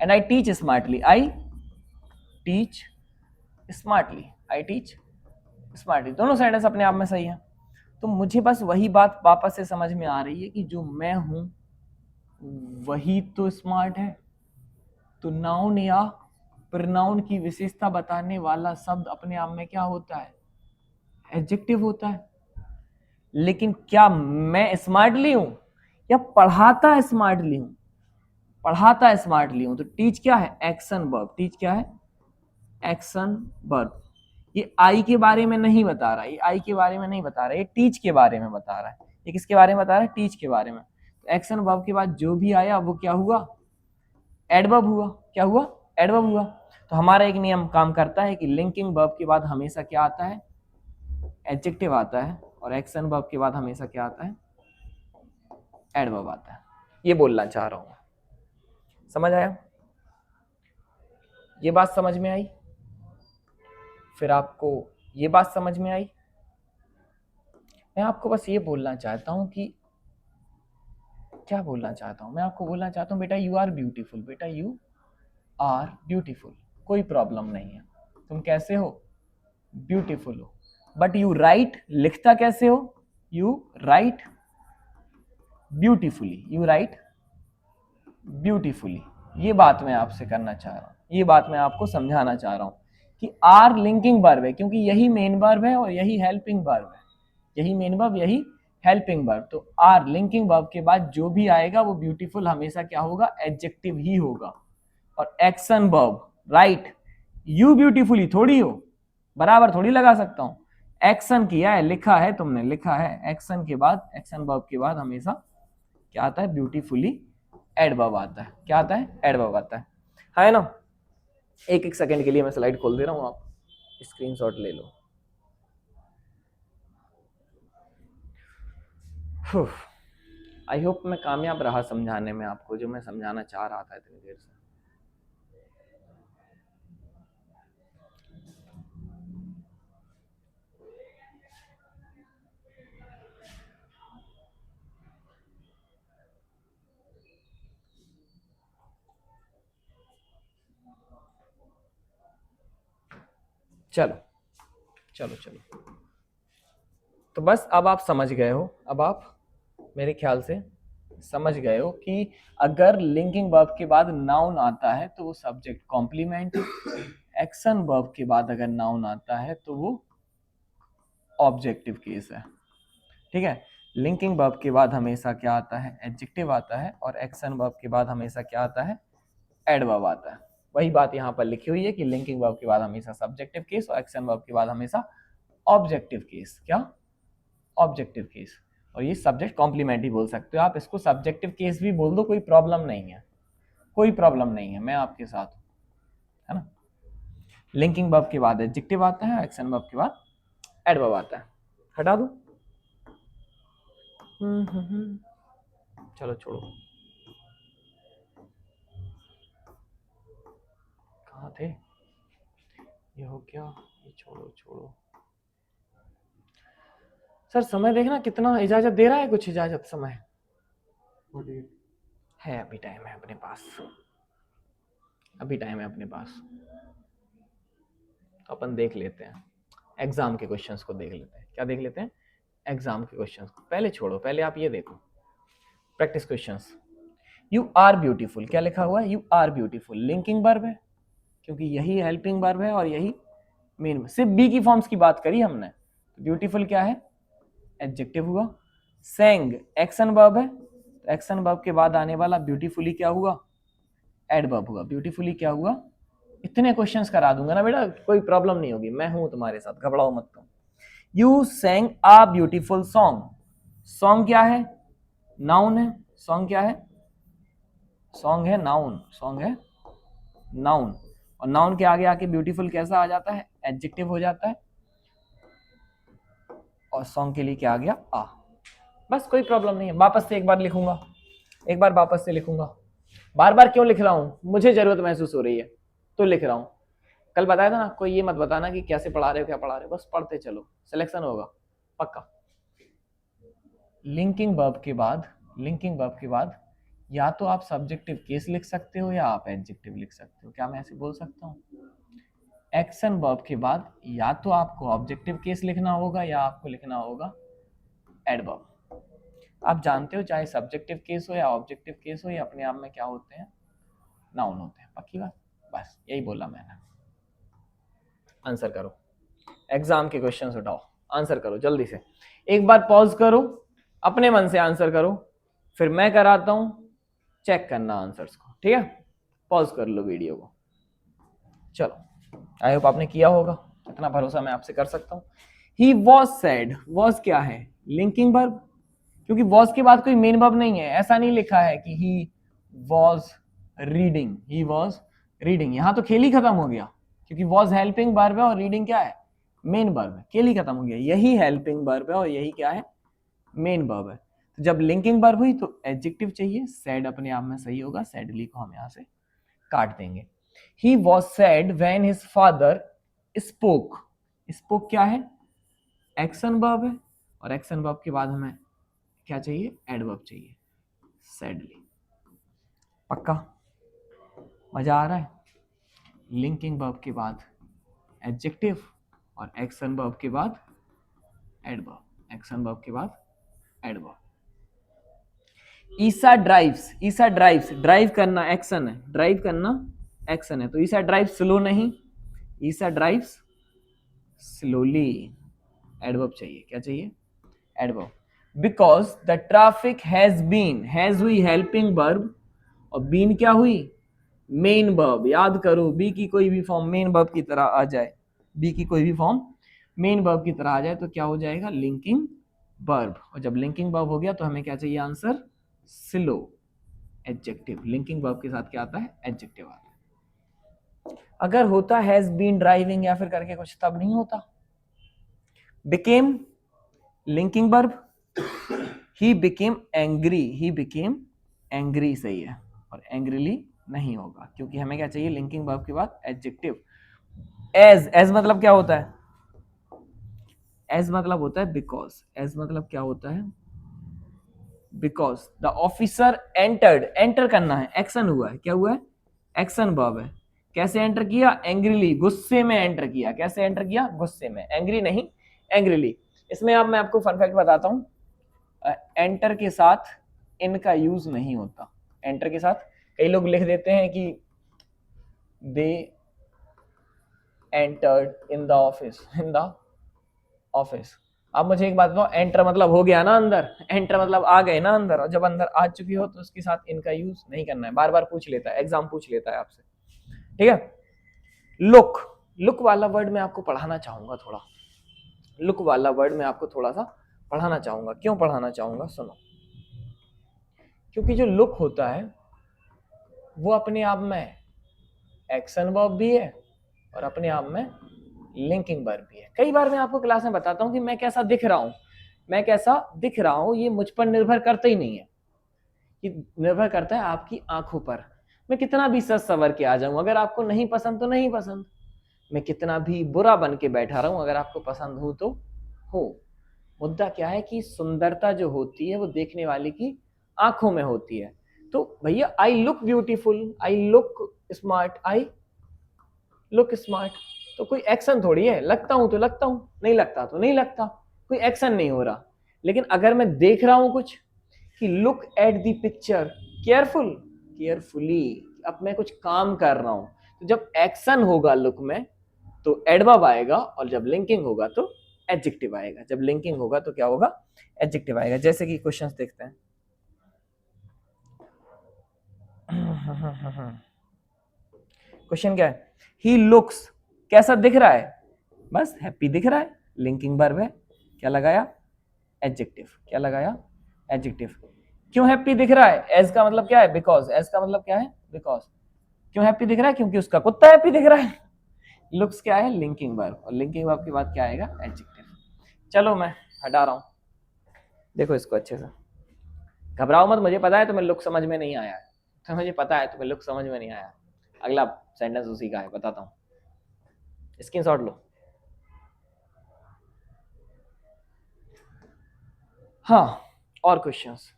and I teach smartly. I teach smartly. I teach smartly, दोनों सेंटेंस अपने आप में सही है। तो मुझे बस वही बात वापस से समझ में आ रही है कि जो मैं हूं वही तो स्मार्ट है। तो नाउन या प्रोनाउन की विशेषता बताने वाला शब्द अपने आप में क्या होता है? एडजेक्टिव होता है। लेकिन क्या मैं स्मार्टली हूं या पढ़ाता स्मार्टली हूं? पढ़ाता स्मार्टली हूं। तो टीच क्या है? Action verb. टीच क्या है? Action verb. ये आई के बारे में नहीं बता रहा, ये आई के बारे में नहीं बता रहा, ये टीच के बारे में बता रहा है। ये किसके बारे में बता रहा है? टीच के बारे में। तो एक्शन वर्ब के बाद जो भी आया वो क्या हुआ? एडवर्ब हुआ। क्या हुआ? एडवर्ब हुआ। तो हमारा एक नियम काम करता है कि लिंकिंग वर्ब के बाद हमेशा क्या आता है? एडजेक्टिव आता है। और एक्शन वर्ब के बाद हमेशा क्या आता है? एडवर्ब आता है। ये बोलना चाह रहा हूं। समझ आया? ये बात समझ में आई? फिर आपको ये बात समझ में आई? मैं आपको बस ये बोलना चाहता हूं कि क्या बोलना चाहता हूं मैं आपको बोलना चाहता हूं बेटा यू आर ब्यूटीफुल। बेटा यू आर ब्यूटीफुल। कोई प्रॉब्लम नहीं है। तुम कैसे हो? ब्यूटीफुल हो। बट यू राइट, लिखता कैसे हो? You right beautifully. You right beautifully. ये बात मैं आपसे करना चाह रहा हूं, ये बात मैं आपको समझाना चाह रहा हूं कि आर लिंकिंग वर्ब है, क्योंकि यही मेन वर्ब है और यही हेल्पिंग वर्ब है। यही मेन वर्ब, यही हेल्पिंग वर्ब। तो आर लिंकिंग वर्ब के बाद जो भी आएगा वो ब्यूटीफुल हमेशा क्या होगा? एडजेक्टिव ही होगा। और action verb, right you beautifully थोड़ी हो, बराबर थोड़ी लगा सकता हूं। एक्शन किया है, लिखा है, तुमने लिखा है। एक्शन के बाद, एक्शन वर्ब के बाद हमेशा क्या आता है? ब्यूटीफुली एडवर्ब आता है। क्या आता है? एडवर्ब आता है ना? एक एक सेकंड के लिए मैं स्लाइड खोल दे रहा हूं, आप स्क्रीनशॉट ले लो। आई होप मैं कामयाब रहा समझाने में आपको जो मैं समझाना चाह रहा था इतनी देर से। चलो चलो चलो, तो बस अब आप समझ गए हो। अब आप मेरे ख्याल से समझ गए हो कि अगर लिंकिंग वर्ब के बाद नाउन आता है तो वो सब्जेक्ट कॉम्प्लीमेंट, एक्शन वर्ब के बाद अगर नाउन आता है तो वो ऑब्जेक्टिव केस है। ठीक है? लिंकिंग वर्ब के बाद हमेशा क्या आता है? एडजेक्टिव आता है। और एक्शन वर्ब के बाद हमेशा क्या आता है? एडवर्ब आता है। वही बात यहाँ पर लिखी हुई है कि लिंकिंग वर्ब के बाद हमेशा सब्जेक्टिव केस और एक्शन वर्ब के बाद हमेशा ऑब्जेक्टिव केस। क्या? Objective case. और ये सब्जेक्ट कॉम्प्लीमेंट ही बोल सकते हो आप, इसको सब्जेक्टिव केस भी बोल दो, कोई प्रॉब्लम नहीं है। कोई प्रॉब्लम नहीं है, मैं आपके साथ हूं, है ना? लिंकिंग वर्ब के बाद एडजेक्टिव आता है, एक्शन वर्ब के बाद एडवर्ब आता है। हटा दूं? चलो छोड़ो, कहाँ थे? ये हो क्या? ये छोड़ो छोड़ो। सर समय देखना कितना इजाजत दे रहा है, कुछ इजाजत समय है? अभी टाइम है अपने पास, अभी टाइम है अपने पास। तो अपन देख लेते हैं एग्जाम के क्वेश्चंस को, देख लेते हैं। क्या देख लेते हैं? एग्जाम के क्वेश्चंस को। पहले छोड़ो, पहले आप ये देखो practice questions. You are beautiful, क्या लिखा हुआ है? You are beautiful. Linking verb है क्योंकि यही हेल्पिंग वर्ब है और यही मेन। सिर्फ बी की फॉर्म्स की बात करी हमने। ब्यूटीफुल क्या है? एडजेक्टिव हुआ। सेंग एक्शन वर्ब है, तो एक्शन वर्ब के बाद आने वाला ब्यूटीफुली क्या हुआ? एडवर्ब हुआ। ब्यूटीफुली क्या हुआ? इतने क्वेश्चंस करा दूंगा ना बेटा, कोई प्रॉब्लम नहीं होगी, मैं हूं तुम्हारे साथ, घबराओ मत तुम। You sang a beautiful song. Song क्या है? नाउन है। सॉन्ग क्या है? सॉन्ग है नाउन। सॉन्ग है नाउन। और नाउन के आगे आके ब्यूटीफुल कैसा आ जाता है? एडजेक्टिव हो जाता है। और सॉन्ग के लिए क्या आ गया? आ। बस कोई प्रॉब्लम नहीं है। वापस से एक बार लिखूंगा, एक बार वापस से लिखूंगा। बार बार क्यों लिख रहा हूं? मुझे जरूरत महसूस हो रही है तो लिख रहा हूं। कल बताया था ना, कोई ये मत बताना कि कैसे पढ़ा रहे हो, क्या पढ़ा रहे हो, बस पढ़ते चलो, सिलेक्शन होगा पक्का। लिंकिंग वर्ब के बाद, लिंकिंग वर्ब के बाद या तो आप सब्जेक्टिव केस लिख सकते हो या आप एडजेक्टिव लिख सकते हो। क्या मैं ऐसे बोल सकता हूँ? एक्शन वर्ब के बाद या तो आपको ऑब्जेक्टिव केस लिखना होगा या आपको लिखना होगा एडवर्ब। आप जानते हो चाहे सब्जेक्टिव केस हो या ऑब्जेक्टिव केस हो, ये अपने आप में क्या होते हैं, नाउन होते हैं। पक्की बात, बस यही बोला मैंने। आंसर करो, एग्जाम के क्वेश्चन उठाओ, आंसर करो जल्दी से। एक बार पॉज करो, अपने मन से आंसर करो, फिर मैं कराता हूं, चेक करना आंसर्स को, ठीक है। पॉज कर लो वीडियो को। चलो, आई होप आपने किया होगा, इतना भरोसा मैं आपसे कर सकता हूं। ही वॉज सैड, वॉज क्या है, लिंकिंग वर्ब, क्योंकि वॉज के बाद कोई मेन वर्ब नहीं है। ऐसा नहीं लिखा है कि he was reading, he was reading, यहां तो खेल ही खत्म हो गया, क्योंकि वॉज हेल्पिंग वर्ब है और रीडिंग क्या है, मेन वर्ब है। खेल ही खत्म हो गया, यही हेल्पिंग वर्ब है और यही क्या है, मेन वर्ब है। तो जब लिंकिंग वर्ब हुई तो एडजेक्टिव चाहिए, सैड अपने आप में सही होगा, सैडली को हम यहां से काट देंगे। He was sad when his father spoke. Spoke क्या है, एक्शन वर्ब है, और एक्शन वर्ब के बाद हमें क्या चाहिए, एडवर्ब चाहिए, सैडली। पक्का, मजा आ रहा है। लिंकिंग वर्ब के बाद एडजेक्टिव और एक्शन वर्ब के बाद एडवर्ब, एक्शन वर्ब के बाद एडवर्ब। ईसा ड्राइव्स, ईसा ड्राइव्स, ड्राइव करना एक्शन है, ड्राइव करना एक्शन है, तो ईसा ड्राइव स्लो नहीं, ईसा ड्राइव्स स्लोली, एडवर्ब चाहिए, क्या चाहिए, adverb. Because the traffic has been, has हुई हेल्पिंग वर्ब और बीन क्या हुई, मेन वर्ब। याद करो, बी की कोई भी फॉर्म मेन वर्ब की तरह आ जाए, बी की कोई भी फॉर्म मेन वर्ब की तरह आ जाए तो क्या हो जाएगा, लिंकिंग वर्ब। और जब लिंकिंग वर्ब हो गया तो हमें क्या चाहिए answer, slow, adjective. Linking verb के साथ क्या आता है, एडजेक्टिव आता है। अगर होता हैज बीन ड्राइविंग या फिर करके कुछ, तब नहीं होता। Became linking verb, he became angry, he became angry सही है, और एंग्रीली नहीं होगा, क्योंकि हमें क्या चाहिए, लिंकिंग वर्ब के बाद एडजेक्टिव। एज, एज मतलब क्या होता है, एज मतलब होता है बिकॉज, एज मतलब क्या होता है, because the officer entered, enter करना है, एक्शन हुआ है, क्या हुआ है, एक्शन वर्ब है। कैसे एंटर किया, एंग्रीली, गुस्से में एंटर किया। कैसे एंटर किया, गुस्से में, एंग्री नहीं, एंग्रीली। इसमें अब मैं आपको फन फैक्ट बताता हूं, एंटर के साथ इन का यूज नहीं होता। एंटर के साथ कई लोग लिख देते हैं कि they entered in the office, in the office. अब मुझे एक बात बताओ, एंटर मतलब हो गया ना अंदर, एंटर मतलब आ गए ना अंदर, और जब अंदर आ चुकी हो तो उसके साथ इनका यूज नहीं करना है। बार बार पूछ लेता है एग्जाम, पूछ लेता है आपसे, ठीक है। लुक, लुक वाला वर्ड मैं आपको पढ़ाना चाहूंगा थोड़ा, लुक वाला वर्ड मैं आपको थोड़ा सा पढ़ाना चाहूंगा। क्यों पढ़ाना चाहूंगा, सुनो। क्योंकि जो लुक होता है वो अपने आप में एक्शन वर्ब भी है और अपने आप में लिंकिंग वर्ब भी है। कई बार मैं आपको क्लास में बताता हूं कि मैं कैसा दिख रहा हूं, मैं कैसा दिख रहा हूं, ये मुझ पर निर्भर करता ही नहीं है, ये निर्भर करता है आपकी आंखों पर। मैं कितना भी सज सवर के आ जाऊं, अगर आपको नहीं पसंद तो नहीं पसंद। मैं कितना भी बुरा बन के बैठा रहूं, अगर आपको पसंद हो तो हो। मुद्दा क्या है कि सुंदरता जो होती है वो देखने वाले की आंखों में होती है। तो भैया, I look beautiful, I look smart, I look smart, तो कोई एक्शन थोड़ी है, लगता हूं तो लगता हूं, नहीं लगता तो नहीं लगता, कोई एक्शन नहीं हो रहा। लेकिन अगर मैं देख रहा हूं कुछ, कि look at the picture careful, carefully, अब मैं कुछ काम कर रहा हूं, तो जब एक्शन होगा लुक में तो एडवर्ब आएगा, और जब लिंकिंग होगा तो एडजेक्टिव आएगा। जब लिंकिंग होगा तो क्या होगा, एडजेक्टिव आएगा। जैसे कि क्वेश्चंस देखते हैं। क्वेश्चन क्या है, ही लुक्स, कैसा दिख रहा है, बस हैप्पी दिख रहा है, लिंकिंग वर्ब है, क्या लगाया, एडजेक्टिव। क्या लगाया, एडजेक्टिव। क्यों हैप्पी दिख रहा है, एज का मतलब क्या है, बिकॉज, एज का मतलब क्या है, बिकॉज। क्यों हैप्पी दिख रहा है, क्योंकि उसका कुत्ता हैप्पी दिख रहा है। लुक्स क्या है, लिंकिंग वर्ब, और लिंकिंग वर्ब के बाद क्या आएगा, एडजेक्टिव। चलो मैं हटा रहा हूं, देखो इसको अच्छे से, घबराओ मत, मुझे पता है तुम्हें लुक समझ में नहीं आया है, तो मुझे पता है तुम्हें लुक समझ में नहीं आया। अगला सेंटेंस उसी का है, बताता हूं, स्क्रीनशॉट लो। हाँ, और क्वेश्चंस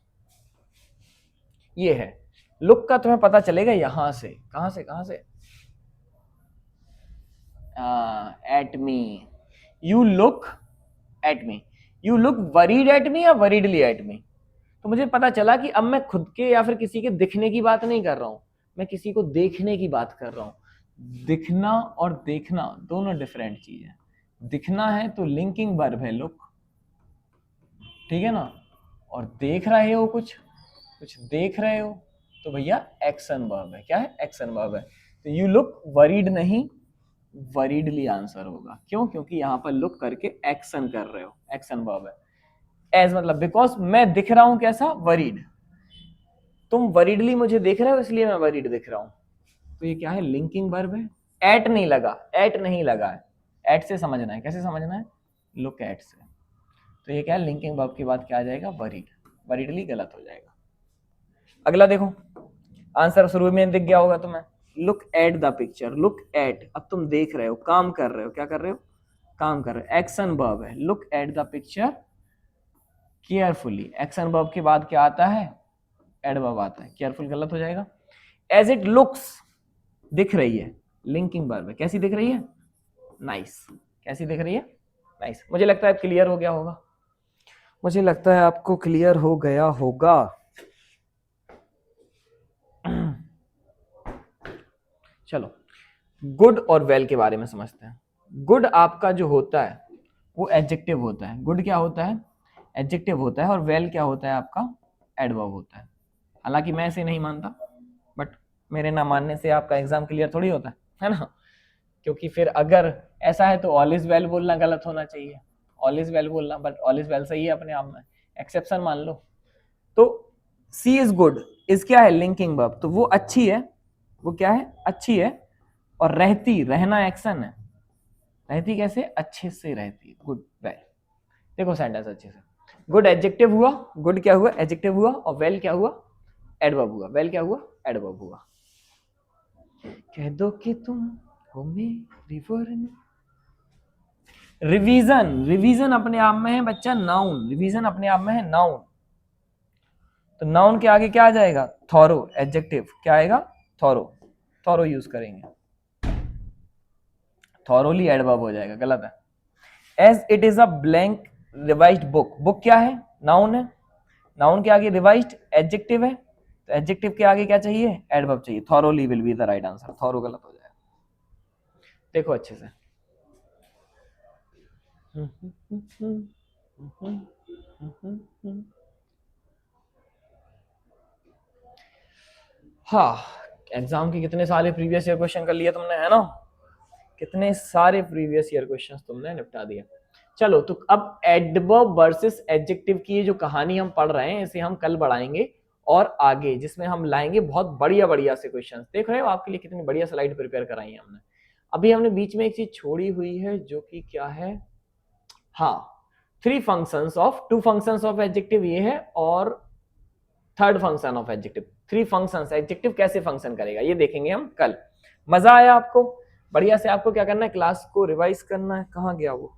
ये है, लुक का तुम्हें पता चलेगा यहां से, कहां से, कहां से, at me, you look at me, you look worried at me या वरीडली एट मी। तो मुझे पता चला कि अब मैं खुद के या फिर किसी के दिखने की बात नहीं कर रहा हूं, मैं किसी को देखने की बात कर रहा हूं। दिखना और देखना दोनों डिफरेंट चीज है। दिखना है तो लिंकिंग वर्ब है लुक, ठीक है ना, और देख रहे हो कुछ देख रहे हो तो भैया एक्शन वर्ब है। क्या है? एक्शन वर्ब है। तो यू लुक वरीड नहीं, वरीडली आंसर होगा। क्यों? क्योंकि यहां पर लुक करके एक्शन कर रहे हो, एक्शन वर्ब है। एज मतलब बिकॉज मैं दिख रहा हूं कैसा? वरीड। तुम वरीडली मुझे देख रहे हो इसलिए मैं वरीड दिख रहा हूं। तो ये क्या है? लिंकिंग वर्ब है। एट नहीं लगा, एट नहीं लगा है। एट से समझना है। कैसे समझना है? लुक एट से। तो ये क्या है? लिंकिंग वर्ब के बाद क्या आ जाएगा? वरीड। वरीडली गलत हो जाएगा। अगला देखो, आंसर शुरू में दिख गया होगा तुम्हें। Look at the picture, look at, अब तुम देख रहे हो, काम कर रहे हो। क्या कर रहे हो? काम कर रहे हो। एक्शन वर्ब है। Look at the picture carefully. Action verb के बाद क्या आता है? एडवर्ब आता है। केयरफुल गलत हो जाएगा। एज इट लुक्स, दिख रही है, लिंकिंग वर्ब है। कैसी दिख रही है? नाइस। कैसी दिख रही है? नाइस। मुझे लगता है क्लियर हो गया होगा, मुझे लगता है आपको क्लियर हो गया होगा। चलो गुड और वेल के बारे में समझते हैं। गुड आपका जो होता है वो एडजेक्टिव होता है। गुड क्या होता है? एडजेक्टिव होता है। और वेल क्या होता है आपका? एडवर्ब होता है। हालांकि मैं इसे नहीं मानता, बट मेरे ना मानने से आपका एग्जाम क्लियर थोड़ी होता है ना। क्योंकि फिर अगर ऐसा है तो ऑल इज वेल बोलना गलत होना चाहिए। ऑल इज वेल बोलना, बट ऑल इज वेल सही है अपने आप में, एक्सेप्शन मान लो। तो सी इज गुड, इज क्या है? Linking verb. तो वो अच्छी है, वो क्या है? अच्छी है। और रहती, रहना एक्शन है। रहती कैसे? अच्छे से रहती। Good well. देखो सेंटेंस अच्छे से। गुड एडजेक्टिव हुआ, गुड क्या हुआ? एडजेक्टिव हुआ। और वेल क्या हुआ? एडवर्ब हुआ। वेल क्या हुआ? एडवर्ब हुआ। कह दो कि तुम हो मेरी वरन। रिवीजन, रिवीजन अपने आप में है बच्चा नाउन। रिवीजन अपने आप में है नाउन। तो नाउन के आगे क्या आ जाएगा? थॉरो। एडजेक्टिव क्या आएगा? थॉरो। थॉरो यूज करेंगे। थॉरोली एडवर्ब हो जाएगा। गलत है। As it is a blank revised book. Book क्या है? नाउन है। नाउन के आगे रिवाइज्ड एडजेक्टिव है। तो एडजेक्टिव के आगे क्या चाहिए? एडवर्ब चाहिए। Thoroughly will be the right answer. Thorough गलत हो जाएगा। देखो अच्छे से। हाँ, एग्जाम के कितने सारे प्रीवियस ईयर क्वेश्चन कर लिए तुमने, है ना। कितने सारे प्रीवियस ईयर क्वेश्चंस तुमने निपटा दिया। चलो तो अब एडवर्ब वर्सेस एडजेक्टिव की जो कहानी हम पढ़ रहे हैं इसे हम कल बढ़ाएंगे और आगे, जिसमें हम लाएंगे बहुत बढ़िया बढ़िया से क्वेश्चंस। देख रहे हो आपके लिए कितनी बढ़िया स्लाइड प्रिपेयर कराई है हमने। अभी हमने बीच में एक चीज छोड़ी हुई है जो कि क्या है? हाँ, टू फंक्शंस ऑफ एडजेक्टिव ये है, और third function of adjective. Three functions, adjective कैसे फंक्शन करेगा ये देखेंगे हम कल। मजा आया आपको? बढ़िया से आपको क्या करना है? क्लास को रिवाइज करना है। कहाँ गया वो?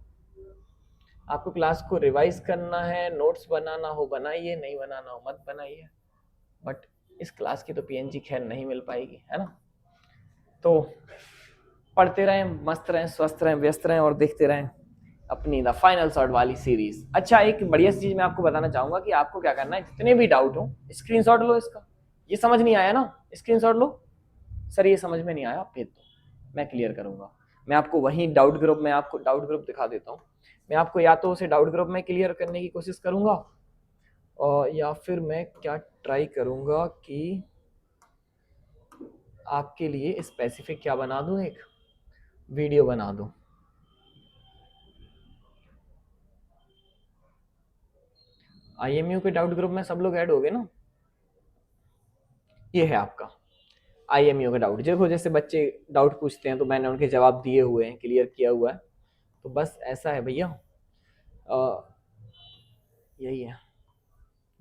आपको क्लास को रिवाइज करना है। नोट्स बनाना हो बनाइए, नहीं बनाना हो मत बनाइए। बट इस क्लास की तो पीएनजी खैर नहीं मिल पाएगी, है ना। तो पढ़ते रहें, मस्त रहें, स्वस्थ रहें, व्यस्त रहें और देखते रहें अपनी द फाइनल शॉट वाली सीरीज। अच्छा, एक बढ़िया सी चीज मैं आपको बताना चाहूंगा कि आपको क्या करना है, जितने भी डाउट हो स्क्रीनशॉट लो इसका। ये समझ नहीं आया ना, स्क्रीनशॉट लो। सर ये समझ में नहीं आया, भेज दो, मैं क्लियर करूंगा। मैं आपको वहीं डाउट ग्रुप में आपको डाउट ग्रुप दिखा देता हूँ। मैं आपको या तो उसे डाउट ग्रुप में क्लियर करने की कोशिश करूंगा, और या फिर मैं क्या ट्राई करूंगा कि आपके लिए स्पेसिफिक क्या बना दूं, एक वीडियो बना दूं। आईएमयू के डाउट ग्रुप में सब लोग ऐड हो गए ना। ये है आपका आईएमयू का डाउट। देखो जैसे बच्चे डाउट पूछते हैं तो मैंने उनके जवाब दिए हुए हैं, क्लियर किया हुआ है। तो बस ऐसा है भैया, यही है।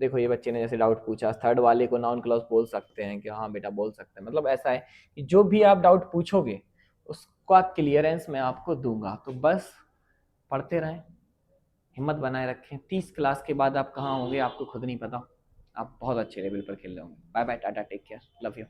देखो ये बच्चे ने जैसे डाउट पूछा, थर्ड वाले को नाउन क्लॉज बोल सकते हैं क्या? हाँ बेटा बोल सकते हैं। मतलब ऐसा है कि जो भी आप डाउट पूछोगे उसका क्लियरेंस मैं आपको दूंगा। तो बस पढ़ते रहें, हिम्मत बनाए रखें। 30 क्लास के बाद आप कहाँ होंगे आपको खुद नहीं पता। आप बहुत अच्छे लेवल पर खेल रहे होंगे। Bye bye, tata, take care, love you.